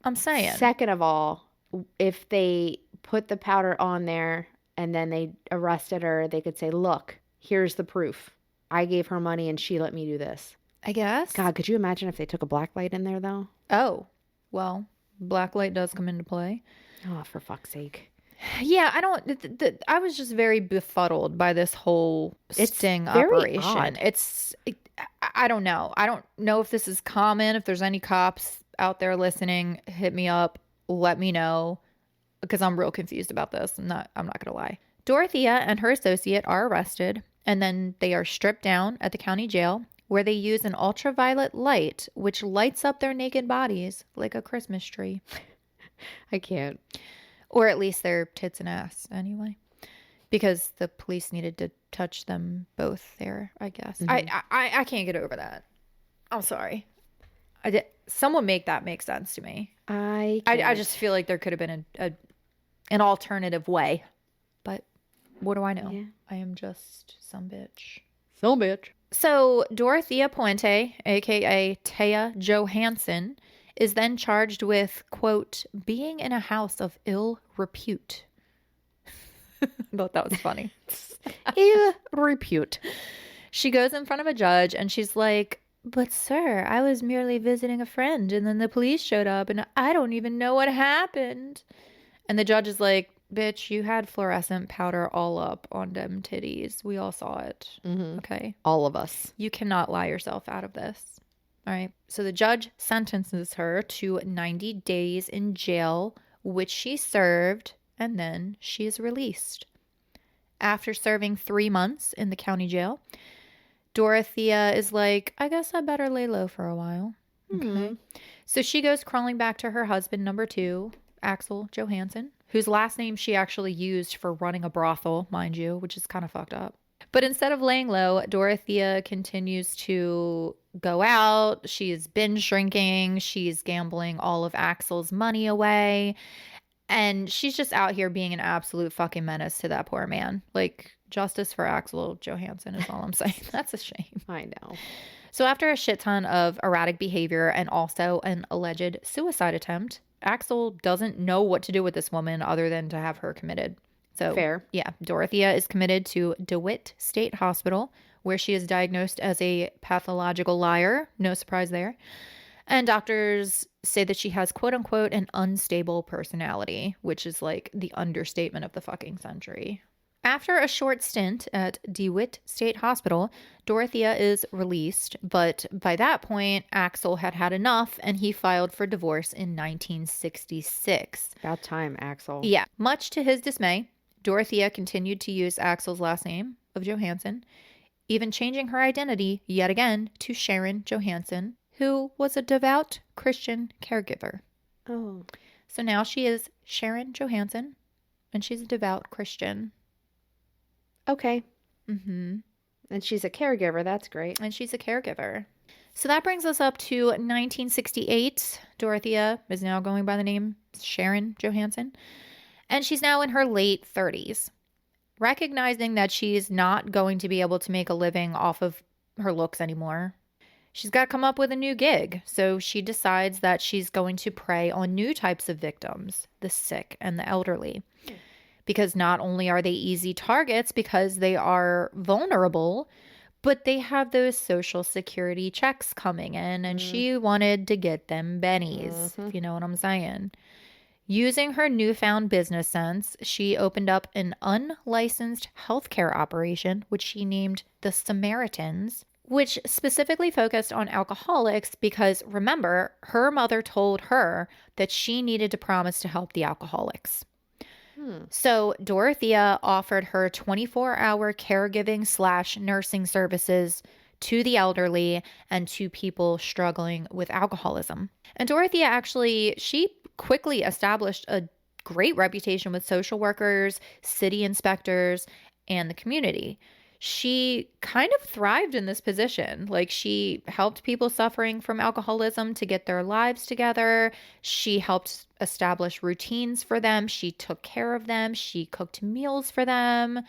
I'm saying. second of all, if they put the powder on there and then they arrested her, they could say, look, here's the proof. I gave her money and she let me do this. I guess. God, could you imagine if they took a black light in there, though? Oh, well, black light does come into play. Oh, for fuck's sake. Yeah, I don't. I was just very befuddled by this whole sting operation. Odd. I don't know. I don't know if this is common. If there's any cops out there listening, hit me up. Let me know, because I'm real confused about this. I'm not gonna lie. Dorothea and her associate are arrested, and then they are stripped down at the county jail, where they use an ultraviolet light which lights up their naked bodies like a Christmas tree. I can't. Or at least their tits and ass, anyway. Because the police needed to touch them both there, I guess. Mm-hmm. I can't get over that. I'm sorry. Someone make that make sense to me. I just feel like there could have been an alternative way. But what do I know? Yeah. I am just some bitch. Some bitch. So Dorothea Puente, a.k.a. Taya Johansson, is then charged with, quote, being in a house of ill repute. I thought that was funny. Ill repute. She goes in front of a judge and she's like, but sir, I was merely visiting a friend and then the police showed up and I don't even know what happened. And the judge is like, bitch, you had fluorescent powder all up on them titties. We all saw it. Mm-hmm. Okay. All of us. You cannot lie yourself out of this. All right. So the judge sentences her to 90 days in jail, which she served, and then she is released. After serving 3 months in the county jail, Dorothea is like, I guess I better lay low for a while. Okay. Mm-hmm. So she goes crawling back to her husband, number 2, Axel Johansson, whose last name she actually used for running a brothel, mind you, which is kind of fucked up. But instead of laying low, Dorothea continues to go out. She's binge drinking. She's gambling all of Axel's money away. And she's just out here being an absolute fucking menace to that poor man. Like, justice for Axel Johansson is all I'm saying. That's a shame. I know. So after a shit ton of erratic behavior and also an alleged suicide attempt, Axel doesn't know what to do with this woman other than to have her committed. So, fair. Yeah, Dorothea is committed to DeWitt State Hospital, where she is diagnosed as a pathological liar. No surprise there. And doctors say that she has, quote unquote, an unstable personality, which is like the understatement of the fucking century. After a short stint at DeWitt State Hospital, Dorothea is released, but by that point, Axel had had enough and he filed for divorce in 1966. About time, Axel. Yeah. Much to his dismay, Dorothea continued to use Axel's last name of Johansson, even changing her identity yet again to Sharon Johansson, who was a devout Christian caregiver. Oh. So now she is Sharon Johansson, and she's a devout Christian. Okay. Mm-hmm. And she's a caregiver. That's great. And she's a caregiver. So that brings us up to 1968. Dorothea is now going by the name Sharon Johansson. And she's now in her late 30s. Recognizing that she's not going to be able to make a living off of her looks anymore, she's got to come up with a new gig. So she decides that she's going to prey on new types of victims, the sick and the elderly. Because not only are they easy targets because they are vulnerable, but they have those social security checks coming in, and she wanted to get them bennies, if you know what I'm saying. Using her newfound business sense, she opened up an unlicensed healthcare operation, which she named the Samaritans, which specifically focused on alcoholics because, remember, her mother told her that she needed to promise to help the alcoholics. So Dorothea offered her 24-hour caregiving / nursing services to the elderly and to people struggling with alcoholism. And Dorothea actually, she quickly established a great reputation with social workers, city inspectors, and the community. She kind of thrived in this position. Like, she helped people suffering from alcoholism to get their lives together. She helped establish routines for them. She took care of them. She cooked meals for them.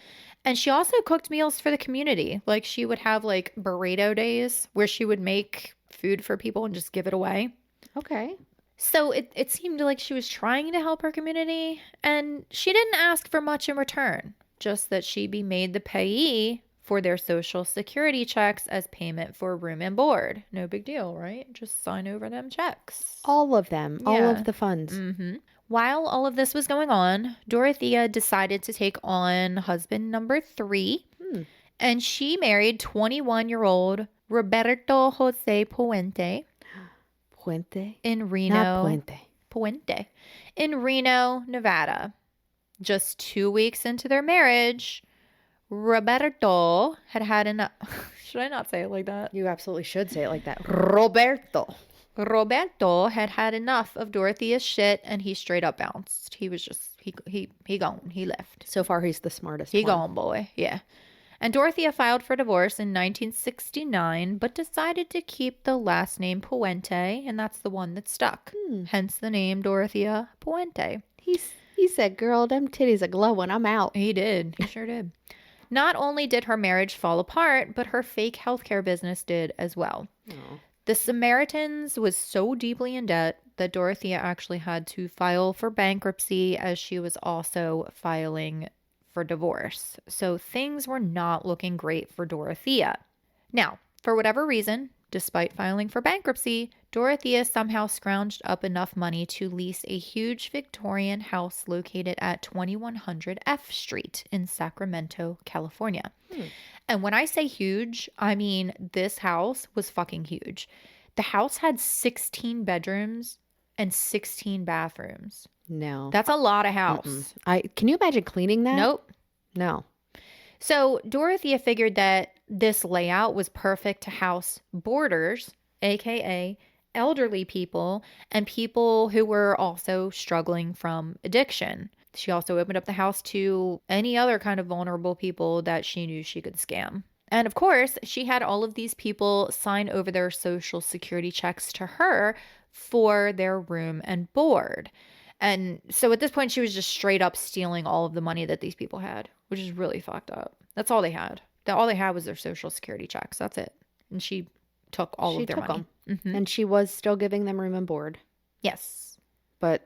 And she also cooked meals for the community. Like, she would have like burrito days where she would make food for people and just give it away. Okay. So it seemed like she was trying to help her community, and she didn't ask for much in return, just that she be made the payee for their social security checks as payment for room and board. No big deal, right? Just sign over them checks. All of them. All Yeah. of the funds. While all of this was going on, Dorothea decided to take on husband number 3, and she married 21-year-old Roberto Jose Puente Puente? in Reno. Not Puente. Puente in Reno, Nevada. Just 2 weeks into their marriage, Roberto had enough. Should I not say it like that? You absolutely should say it like that. Roberto. Roberto had enough of Dorothea's shit, and he straight up bounced. He was just he gone. He left. So far, he's the smartest He one. gone, boy. Yeah. And Dorothea filed for divorce in 1969, but decided to keep the last name Puente, and that's the one that stuck. Hence the name Dorothea Puente. He said, girl, them titties are glowing. I'm out. He did. He sure did. Not only did her marriage fall apart, but her fake healthcare business did as well. Oh. The Samaritans was so deeply in debt that Dorothea actually had to file for bankruptcy, as she was also filing for divorce. So things were not looking great for Dorothea. Now, for whatever reason, despite filing for bankruptcy, Dorothea somehow scrounged up enough money to lease a huge Victorian house located at 2100 F Street in Sacramento, California. And when I say huge, I mean this house was fucking huge. The house had 16 bedrooms and 16 bathrooms. No. That's a lot of house. Can you imagine cleaning that? Nope. No. So Dorothea figured that this layout was perfect to house boarders, aka elderly people, and people who were also struggling from addiction. She also opened up the house to any other kind of vulnerable people that she knew she could scam. And of course, she had all of these people sign over their social security checks to her for their room and board. And so at this point, she was just straight up stealing all of the money that these people had, which is really fucked up. That's all they had. All they had was their social security checks. That's it. And she took all of their money. And she was still giving them room and board. Yes. But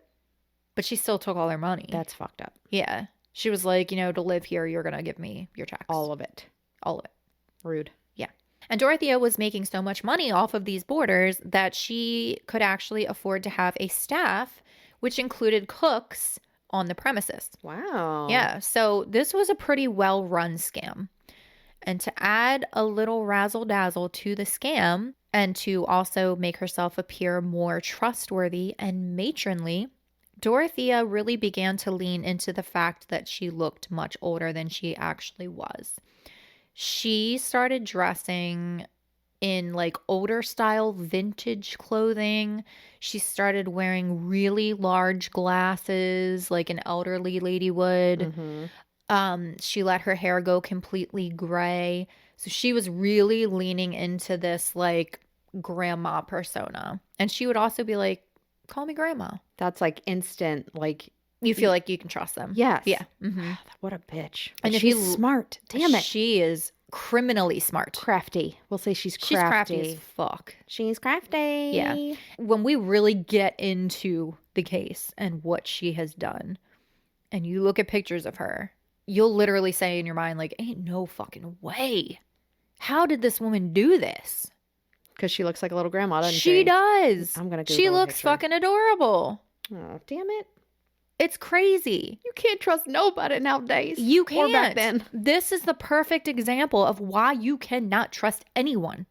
she still took all their money. that's fucked up. Yeah. She was like, to live here, you're going to give me your checks. All of it. All of it. Rude. Yeah. And Dorothea was making so much money off of these boarders that she could actually afford to have a staff, which included cooks on the premises. Wow. Yeah. So this was a pretty well-run scam. And to add a little razzle-dazzle to the scam, and to also make herself appear more trustworthy and matronly, Dorothea really began to lean into the fact that she looked much older than she actually was. She started dressing in like older style vintage clothing. She started wearing really large glasses like an elderly lady would. She let her hair go completely gray. So she was really leaning into this like grandma persona. And she would also be like, call me grandma. That's like instant, like You feel like you can trust them. yes. Yeah. What a bitch. And And if she's you- smart. Damn it. She is criminally smart. Crafty. We'll say she's crafty. She's crafty as fuck. She's crafty. Yeah. When we really get into the case and what she has done, and you look at pictures of her, you'll literally say in your mind, like, ain't no fucking way. How did this woman do this? Because she looks like a little grandma, doesn't she? She does. I'm gonna She Google a looks picture. fucking adorable. Oh, damn it. It's crazy. You can't trust nobody nowadays. You can't. Or back then. This is the perfect example of why you cannot trust anyone.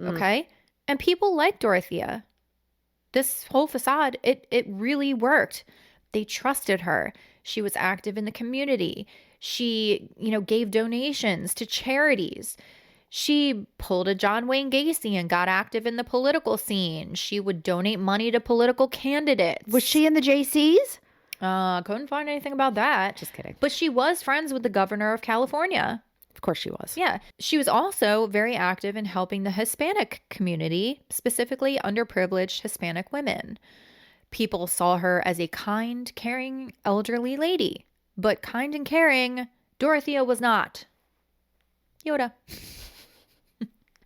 Okay? And people like Dorothea. This whole facade, it really worked. They trusted her. She was active in the community. She, gave donations to charities. She pulled a John Wayne Gacy and got active in the political scene. She would donate money to political candidates. Was she in the JCs? Couldn't find anything about that. Just kidding. But she was friends with the governor of California. Of course she was. Yeah. She was also very active in helping the Hispanic community, specifically underprivileged Hispanic women. People saw her as a kind, caring, elderly lady. But kind and caring, Dorothea was not. Yoda.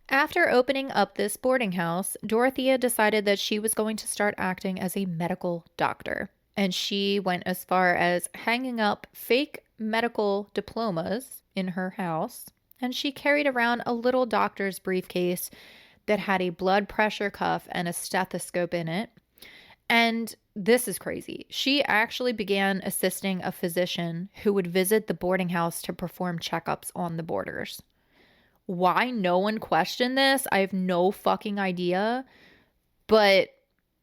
After opening up this boarding house, Dorothea decided that she was going to start acting as a medical doctor. And she went as far as hanging up fake medical diplomas in her house. And she carried around a little doctor's briefcase that had a blood pressure cuff and a stethoscope in it. And this is crazy. She actually began assisting a physician who would visit the boarding house to perform checkups on the boarders. Why no one questioned this, I have no fucking idea. But,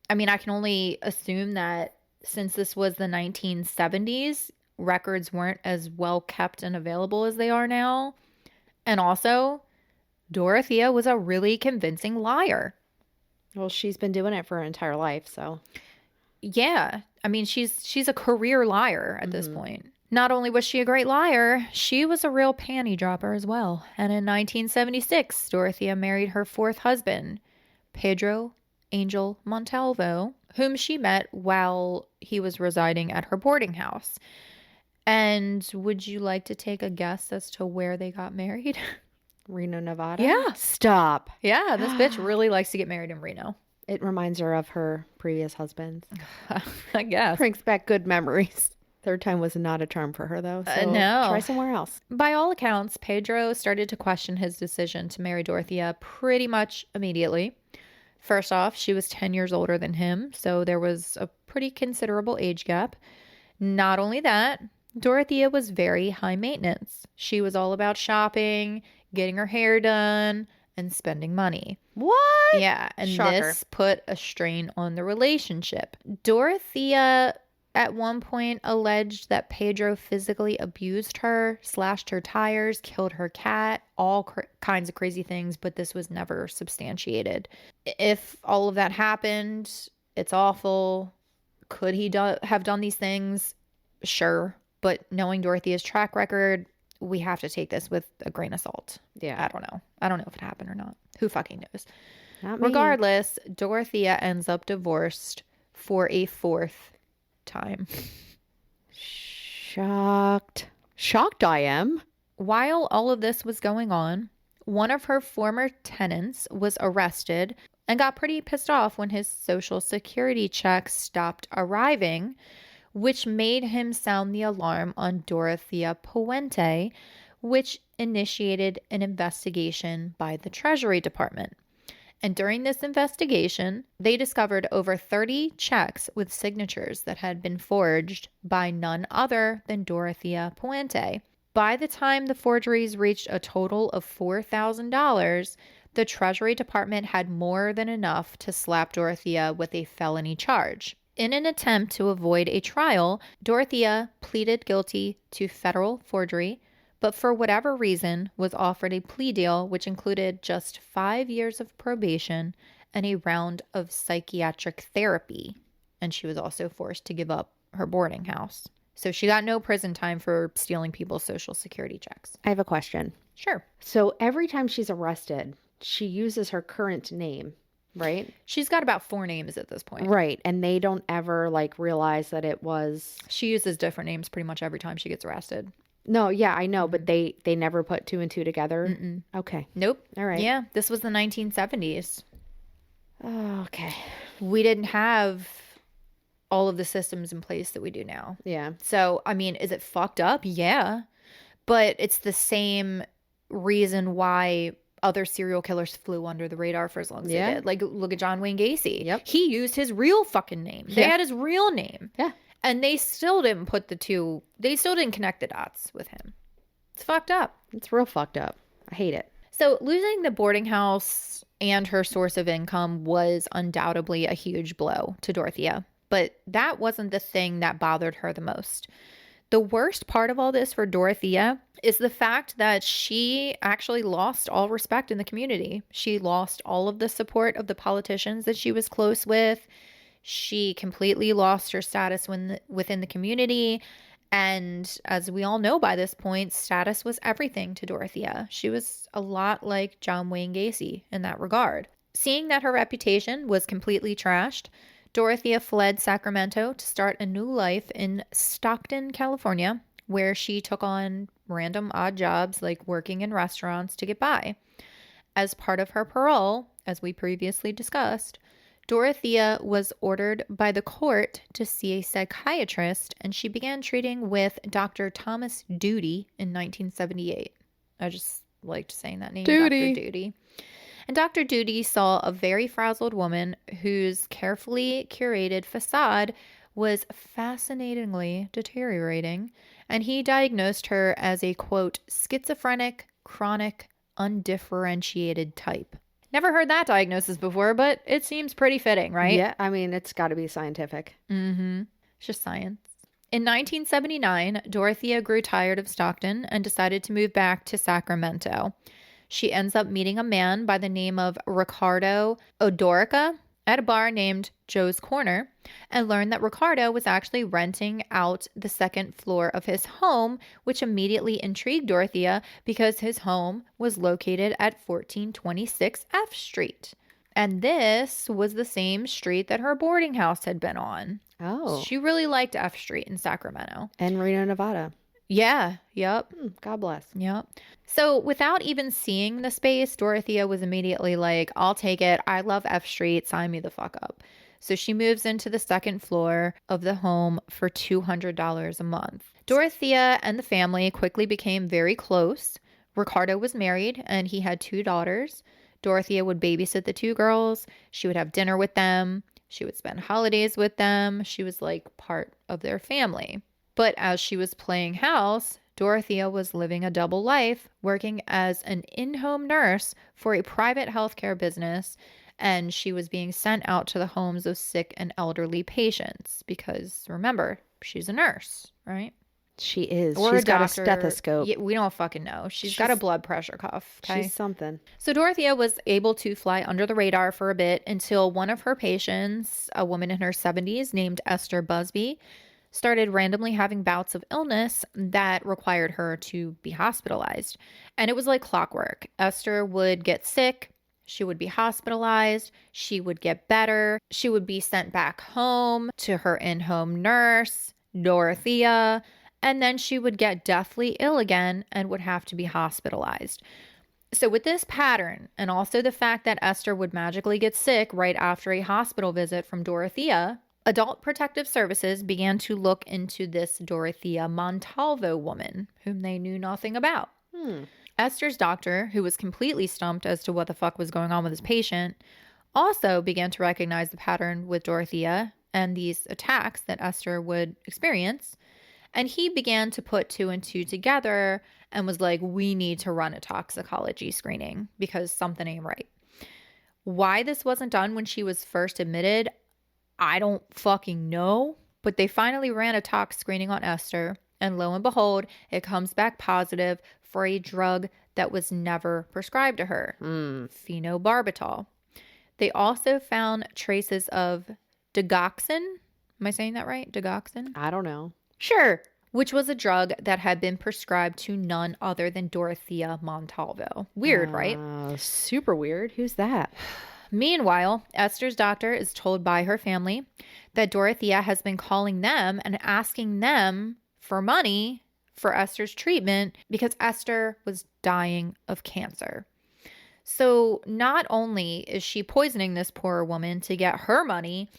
I mean, I can only assume that since this was the 1970s, records weren't as well kept and available as they are now. And also, Dorothea was a really convincing liar. Well, she's been doing it for her entire life, so. Yeah. I mean, she's a career liar at this point. Not only was she a great liar, she was a real panty dropper as well. And in 1976, Dorothea married her fourth husband, Pedro Angel Montalvo, whom she met while he was residing at her boarding house. And would you like to take a guess as to where they got married? Reno, Nevada? Yeah. Stop. Yeah, this bitch really likes to get married in Reno. It reminds her of her previous husbands. I guess. Brings back good memories. Third time was not a charm for her, though. So no. Try somewhere else. By all accounts, Pedro started to question his decision to marry Dorothea pretty much immediately. First off, she was 10 years older than him, so there was a pretty considerable age gap. Not only that, Dorothea was very high maintenance. She was all about shopping, getting her hair done, and spending money. What? Yeah, and Shocker. this put a strain on the relationship. Dorothea at one point alleged that Pedro physically abused her, slashed her tires, killed her cat, all kinds of crazy things, but this was never substantiated. If all of that happened, it's awful. Could he have done these things? Sure. But knowing Dorothea's track record, we have to take this with a grain of salt. Yeah. I don't know. I don't know if it happened or not. Who fucking knows? Not me. Regardless, Dorothea ends up divorced for a fourth time. Shocked I am. While all of this was going on, one of her former tenants was arrested and got pretty pissed off when his social security check stopped arriving, which made him sound the alarm on Dorothea Puente, which initiated an investigation by the Treasury Department. And during this investigation, they discovered over 30 checks with signatures that had been forged by none other than Dorothea Puente. By the time the forgeries reached a total of $4,000, the Treasury Department had more than enough to slap Dorothea with a felony charge. In an attempt to avoid a trial, Dorothea pleaded guilty to federal forgery, but for whatever reason was offered a plea deal which included just 5 years of probation and a round of psychiatric therapy. And she was also forced to give up her boarding house. So she got no prison time for stealing people's social security checks. I have a question. Sure. So every time she's arrested, she uses her current name, right? She's got about 4 names at this point. Right. And they don't ever realize that it was. She uses different names pretty much every time she gets arrested. No, yeah, I know, but they never put 2 and 2 together. Mm-mm. Okay. Nope. All right. Yeah, this was the 1970s. Oh, okay. We didn't have all of the systems in place that we do now. Yeah. So, I mean, is it fucked up? Yeah. But it's the same reason why other serial killers flew under the radar for as long as they did. Look at John Wayne Gacy. Yep. He used his real fucking name. They had his real name. Yeah. And they still didn't connect the dots with him. It's fucked up. It's real fucked up. I hate it. So losing the boarding house and her source of income was undoubtedly a huge blow to Dorothea, but that wasn't the thing that bothered her the most. The worst part of all this for Dorothea is the fact that she actually lost all respect in the community. She lost all of the support of the politicians that she was close with. She completely lost her status within the community. And as we all know by this point, status was everything to Dorothea. She was a lot like John Wayne Gacy in that regard. Seeing that her reputation was completely trashed, Dorothea fled Sacramento to start a new life in Stockton, California, where she took on random odd jobs like working in restaurants to get by. As part of her parole, as we previously discussed, Dorothea was ordered by the court to see a psychiatrist, and she began treating with Dr. Thomas Doody in 1978. I just liked saying that name, Doody. Dr. Doody. And Dr. Doody saw a very frazzled woman whose carefully curated facade was fascinatingly deteriorating, and he diagnosed her as a, quote, schizophrenic, chronic, undifferentiated type. Never heard that diagnosis before, but it seems pretty fitting, right? Yeah, I mean, it's got to be scientific. Mm-hmm. It's just science. In 1979, Dorothea grew tired of Stockton and decided to move back to Sacramento. She ends up meeting a man by the name of Ricardo Odorica at a bar named Joe's Corner, and learned that Ricardo was actually renting out the second floor of his home, which immediately intrigued Dorothea because his home was located at 1426 F Street. And this was the same street that her boarding house had been on. Oh. She really liked F Street in Sacramento. And Reno, Nevada. Yeah, yep. God bless. Yep. So without even seeing the space, Dorothea was immediately like, I'll take it. I love F Street. Sign me the fuck up. So she moves into the second floor of the home for $200 a month. Dorothea and the family quickly became very close. Ricardo was married and he had 2 daughters. Dorothea would babysit the 2 girls. She would have dinner with them. She would spend holidays with them. She was like part of their family. But as she was playing house, Dorothea was living a double life, working as an in-home nurse for a private healthcare business, and she was being sent out to the homes of sick and elderly patients because, remember, she's a nurse, right? She is. Or She's a got a doctor. stethoscope. Yeah, we don't fucking know. She's got a blood pressure cuff. Okay? She's something. So Dorothea was able to fly under the radar for a bit until one of her patients, a woman in her 70s named Esther Busby, started randomly having bouts of illness that required her to be hospitalized. And it was like clockwork. Esther would get sick. She would be hospitalized. She would get better. She would be sent back home to her in-home nurse, Dorothea, and then she would get deathly ill again and would have to be hospitalized. So with this pattern, and also the fact that Esther would magically get sick right after a hospital visit from Dorothea, Adult Protective Services began to look into this Dorothea Montalvo woman, whom they knew nothing about. Esther's doctor, who was completely stumped as to what the fuck was going on with his patient, also began to recognize the pattern with Dorothea and these attacks that Esther would experience. And he began to put 2 and 2 together and was like, we need to run a toxicology screening because something ain't right. Why this wasn't done when she was first admitted, I don't fucking know, but they finally ran a tox screening on Esther, and lo and behold, it comes back positive for a drug that was never prescribed to her, phenobarbital. They also found traces of digoxin. Am I saying that right? Digoxin? I don't know. Sure. Which was a drug that had been prescribed to none other than Dorothea Montalvo. Weird, right? Super weird. Who's that? Meanwhile, Esther's doctor is told by her family that Dorothea has been calling them and asking them for money for Esther's treatment because Esther was dying of cancer. So not only is she poisoning this poor woman to get her money,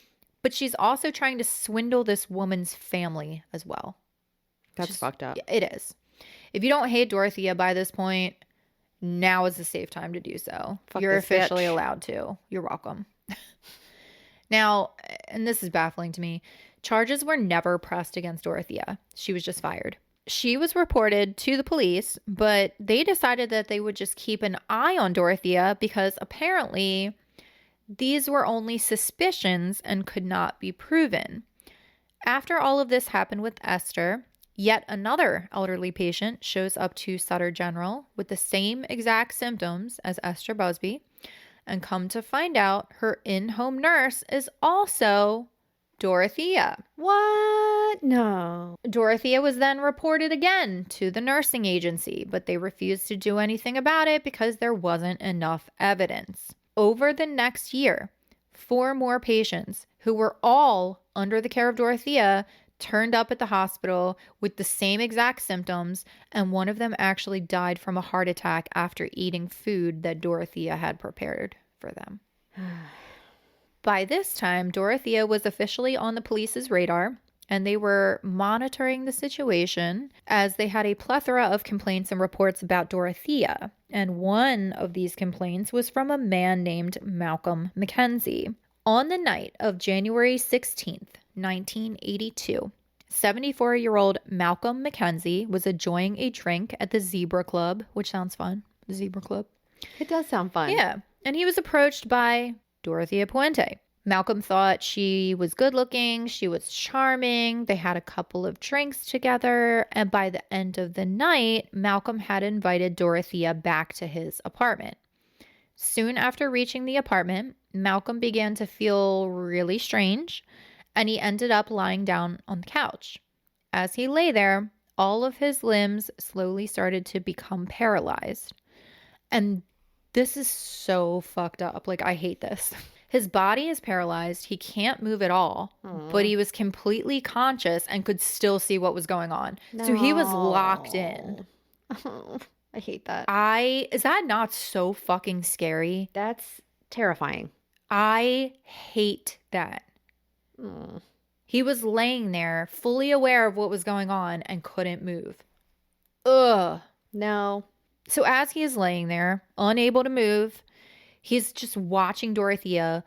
but she's also trying to swindle this woman's family as well. That's fucked up. It is. If you don't hate Dorothea by this point, now is the safe time to do so. You're officially allowed to. You're welcome. Now, and this is baffling to me, Charges were never pressed against Dorothea. She was just fired. She was reported to the police, but they decided that they would just keep an eye on Dorothea because apparently these were only suspicions and could not be proven. After all of this happened with Esther, yet another elderly patient shows up to Sutter General with the same exact symptoms as Esther Busby, and come to find out her in-home nurse is also Dorothea. What? No. Dorothea was then reported again to the nursing agency, but they refused to do anything about it because there wasn't enough evidence. Over the next year, 4 more patients who were all under the care of Dorothea turned up at the hospital with the same exact symptoms, and one of them actually died from a heart attack after eating food that Dorothea had prepared for them. By this time, Dorothea was officially on the police's radar, and they were monitoring the situation as they had a plethora of complaints and reports about Dorothea. And one of these complaints was from a man named Malcolm Mackenzie. On the night of January 16th, 1982, 74-year-old Malcolm Mackenzie was enjoying a drink at the Zebra Club, which sounds fun. The Zebra Club. It does sound fun. Yeah. And he was approached by Dorothea Puente. Malcolm thought she was good looking, she was charming, they had a couple of drinks together, and by the end of the night, Malcolm had invited Dorothea back to his apartment. Soon after reaching the apartment, Malcolm began to feel really strange, and he ended up lying down on the couch. As he lay there, all of his limbs slowly started to become paralyzed. And this is so fucked up. Like, I hate this. His body is paralyzed. He can't move at all, but he was completely conscious and could still see what was going on. No. So he was locked in. Oh, I hate that. Is that not so fucking scary? That's terrifying. I hate that. He was laying there, fully aware of what was going on and couldn't move. Ugh. No. So as he is laying there, unable to move, he's just watching Dorothea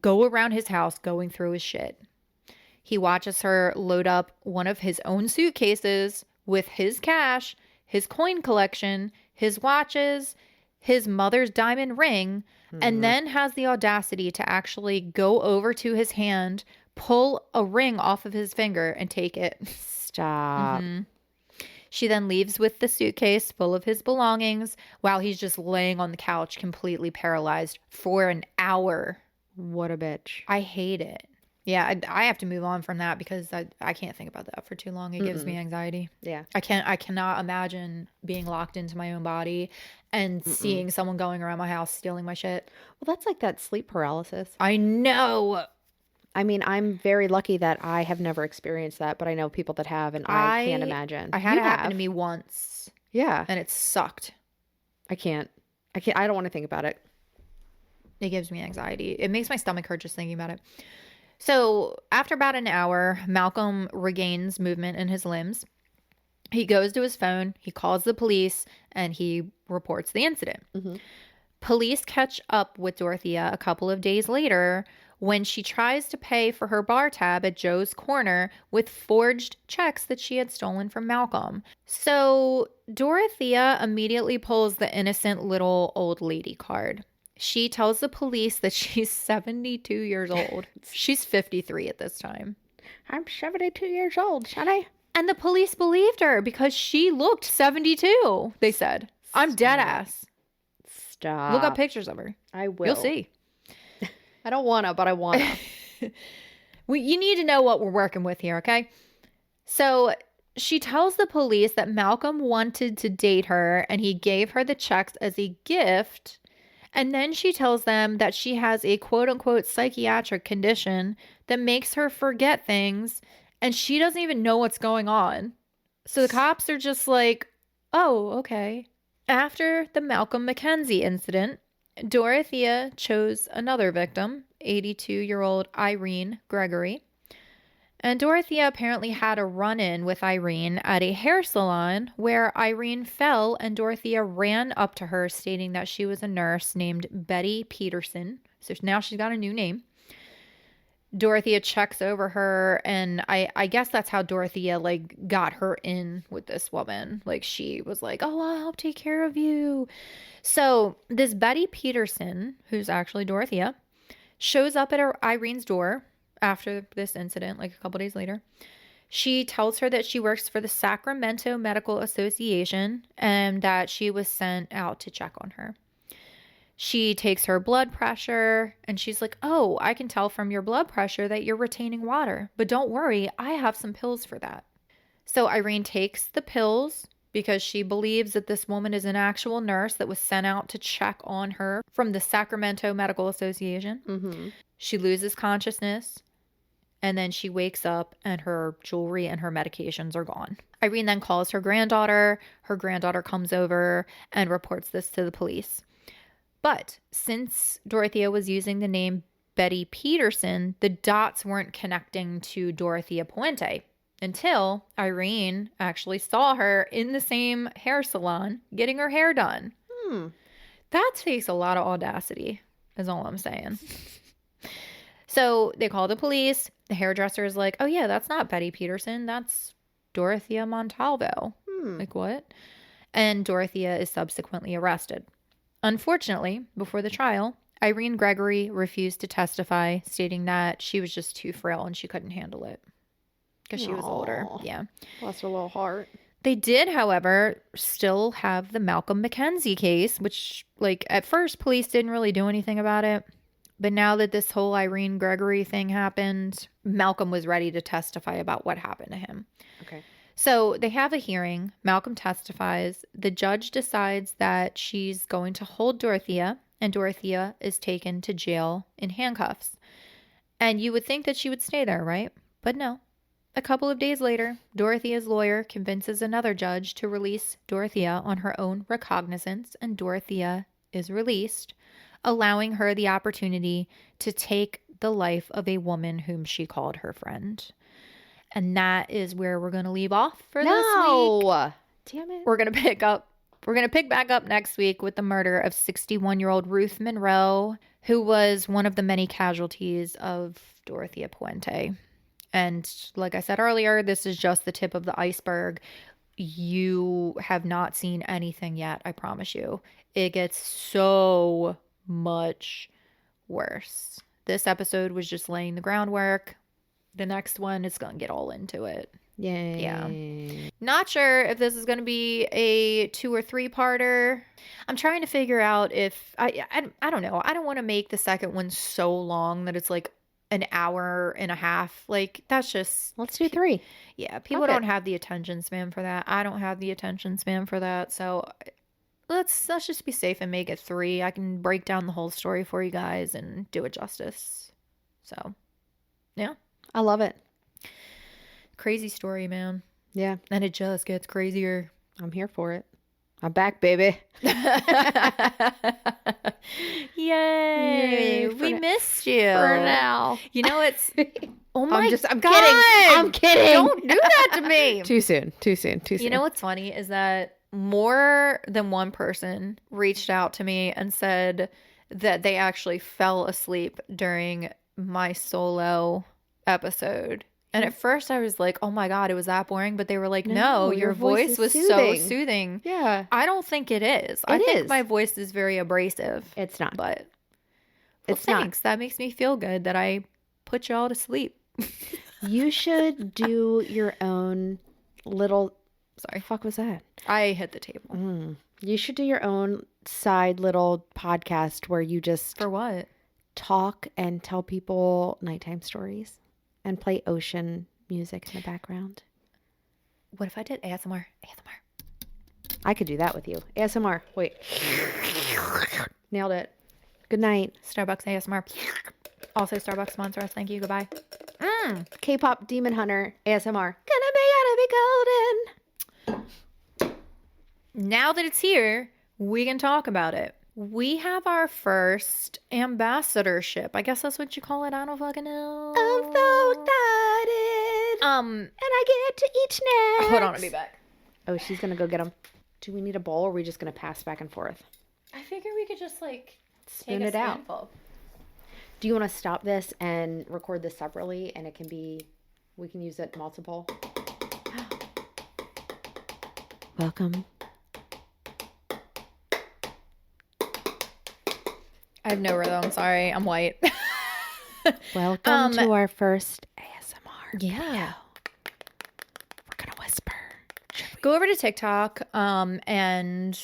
go around his house, going through his shit. He watches her load up one of his own suitcases with his cash, his coin collection, his watches, his mother's diamond ring, and then has the audacity to actually go over to his hand, pull a ring off of his finger, and take it. Stop. She then leaves with the suitcase full of his belongings while he's just laying on the couch completely paralyzed for an hour. What a bitch. I hate it. Yeah, I have to move on from that because I can't think about that for too long. It gives me anxiety. Yeah. I cannot imagine being locked into my own body and seeing someone going around my house stealing my shit. Well, that's like that sleep paralysis. I know. I mean, I'm very lucky that I have never experienced that, but I know people that have, and I can't imagine. I had it happen to me once. Yeah. And it sucked. I can't. I don't want to think about it. It gives me anxiety. It makes my stomach hurt just thinking about it. So after about an hour, Malcolm regains movement in his limbs. He goes to his phone, he calls the police, and he reports the incident. Police catch up with Dorothea a couple of days later when she tries to pay for her bar tab at Joe's Corner with forged checks that she had stolen from Malcolm. So Dorothea immediately pulls the innocent little old lady card. She tells the police that she's 72 years old. She's 53 at this time. I'm 72 years old, Shani. And the police believed her because she looked 72, they said. I'm dead ass. Stop. Look up pictures of her. I will. You'll see. I don't want to, but I want to. You need to know what we're working with here, okay? So she tells the police that Malcolm wanted to date her and he gave her the checks as a gift. And then she tells them that she has a quote-unquote psychiatric condition that makes her forget things and she doesn't even know what's going on. So the cops are just like, oh, okay. After the Malcolm Mackenzie incident, Dorothea chose another victim, 82-year-old Irene Gregory. And Dorothea apparently had a run-in with Irene at a hair salon where Irene fell and Dorothea ran up to her stating that she was a nurse named Betty Peterson. So now she's got a new name. Dorothea checks over her, and I guess that's how Dorothea like got her in with this woman. Like she was like, "Oh, I'll help take care of you." So this Betty Peterson, who's actually Dorothea, shows up at Irene's door after this incident, like a couple days later. She tells her that she works for the Sacramento Medical Association and that she was sent out to check on her. She takes her blood pressure and she's like, "Oh, I can tell from your blood pressure that you're retaining water, but don't worry, I have some pills for that." So Irene takes the pills because she believes that this woman is an actual nurse that was sent out to check on her from the Sacramento Medical Association. Mm-hmm. She loses consciousness, and then she wakes up and her jewelry and her medications are gone. Irene then calls her granddaughter. Her granddaughter comes over and reports this to the police. But since Dorothea was using the name Betty Peterson, the dots weren't connecting to Dorothea Puente until Irene actually saw her in the same hair salon getting her hair done. That takes a lot of audacity, is all I'm saying. So they call the police. The hairdresser is like, "Oh yeah, that's not Betty Peterson. That's Dorothea Montalvo." Like, what? And Dorothea is subsequently arrested. Unfortunately, before the trial, Irene Gregory refused to testify, stating that she was just too frail and she couldn't handle it because she was older. Yeah. Lost her little heart. They did, however, still have the Malcolm McKenzie case, which, like, at first, police didn't really do anything about it. But now that this whole Irene Gregory thing happened, Malcolm was ready to testify about what happened to him. Okay. So they have a hearing. Malcolm testifies. The judge decides that she's going to hold Dorothea, and Dorothea is taken to jail in handcuffs. And you would think that she would stay there, right? But no. A couple of days later, Dorothea's lawyer convinces another judge to release Dorothea on her own recognizance, and Dorothea is released, allowing her the opportunity to take the life of a woman whom she called her friend. And that is where we're going to leave off for this week. Damn it. We're going to pick back up next week with the murder of 61-year-old Ruth Monroe, who was one of the many casualties of Dorothea Puente. And like I said earlier, this is just the tip of the iceberg. You have not seen anything yet, I promise you. It gets so much worse. This episode was just laying the groundwork. The next one is going to get all into it. Yay. Yeah. Not sure if this is going to be a 2 or 3-parter. I'm trying to figure out if I don't know. I don't want to make the second one so long that it's like an hour and a half. Like, that's just... Let's do 3. Yeah, people don't have the attention span for that. I don't have the attention span for that. So let's just be safe and make it 3. I can break down the whole story for you guys and do it justice. So, yeah. I love it. Crazy story, man. Yeah. And it just gets crazier. I'm here for it. I'm back, baby. Yay. We missed you. For now. You know, it's... Oh my I'm God. kidding. I'm kidding. Don't do that to me. Too soon. You know what's funny is that more than one person reached out to me and said that they actually fell asleep during my solo episode. And at first I was like, "Oh my God, it was that boring." But they were like, "No, your voice was so soothing." Yeah. I don't think it is. I think my voice is very abrasive. It's not. But It's thanks. That makes me feel good that I put y'all to sleep. You should do your own little... Sorry. Fuck was that? I hit the table. You should do your own side little podcast where you just... For what? Talk and tell people nighttime stories and play ocean music in the background. What if I did ASMR? I could do that with you. ASMR. Wait. Nailed it. Good night. Starbucks ASMR. Also, Starbucks sponsor us. Thank you. Goodbye. K-pop Demon Hunter ASMR. Gonna be golden. Now that it's here, we can talk about it. We have our first ambassadorship. I guess that's what you call it. I don't fucking know. I'm so excited. And I get to eat snacks. Hold on, I'll be back. Oh, she's gonna go get them. Do we need a bowl or are we just gonna pass back and forth? I figure we could just like spoon it out. Do you want to stop this and record this separately, and we can use it multiple? Welcome. I have no rhythm. Sorry, I'm white. Welcome to our first ASMR Yeah. video. We're going to whisper. Go over to TikTok, and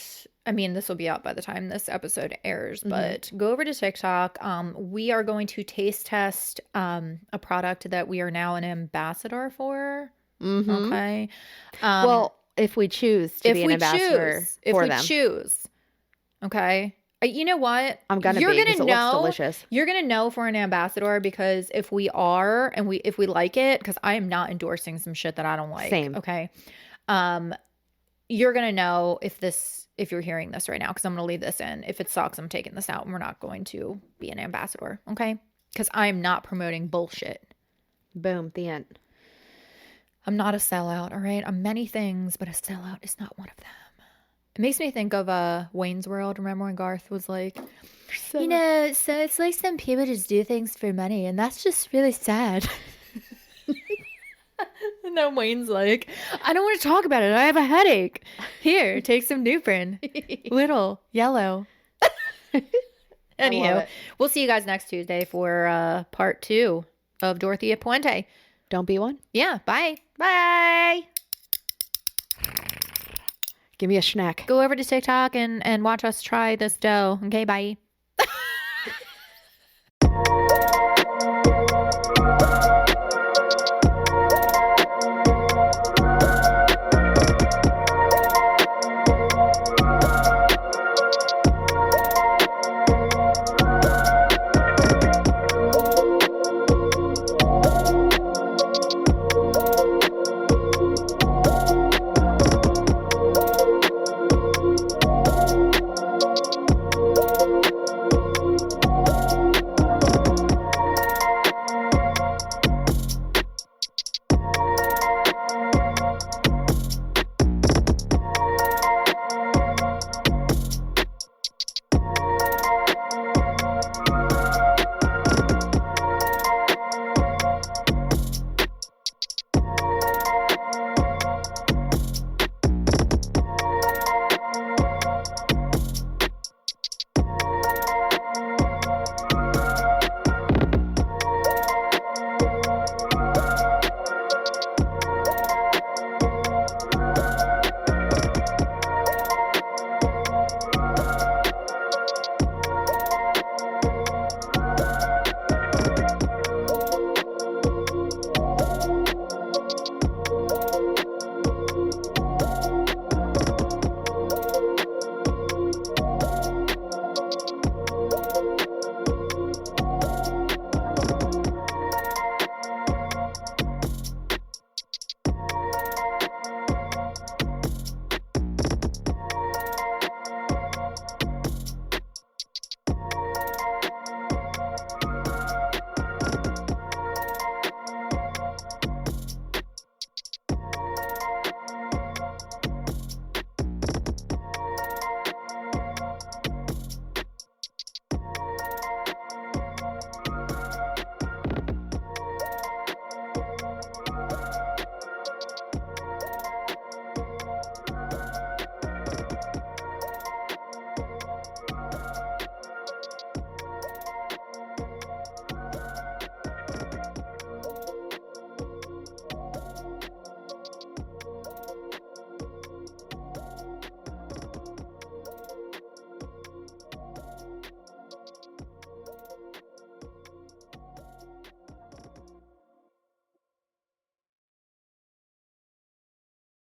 I mean, this will be out by the time this episode airs, but go over to TikTok. We are going to taste test a product that we are now an ambassador for. Okay. Well, if we choose to be an ambassador for them. If we choose. Okay. You know what? I'm going to be, because it looks delicious. You're going to know if we're an ambassador, because if we are, and if we like it, because I am not endorsing some shit that I don't like. Same. Okay. You're going to know if you're hearing this right now, because I'm going to leave this in. If it sucks, I'm taking this out, and we're not going to be an ambassador. Okay. Because I'm not promoting bullshit. Boom. The end. I'm not a sellout. All right. I'm many things, but a sellout is not one of them. It makes me think of Wayne's World. Remember when Garth was like, so it's like some people just do things for money, and that's just really sad. And then Wayne's like, I don't want to talk about it. I have a headache. Here, take some Nuprin. Little, yellow. Anywho, we'll see you guys next Tuesday for part 2 of Dorothea Puente. Don't be one. Yeah, bye. Bye. Give me a snack. Go over to TikTok and watch us try this dough. Okay, bye.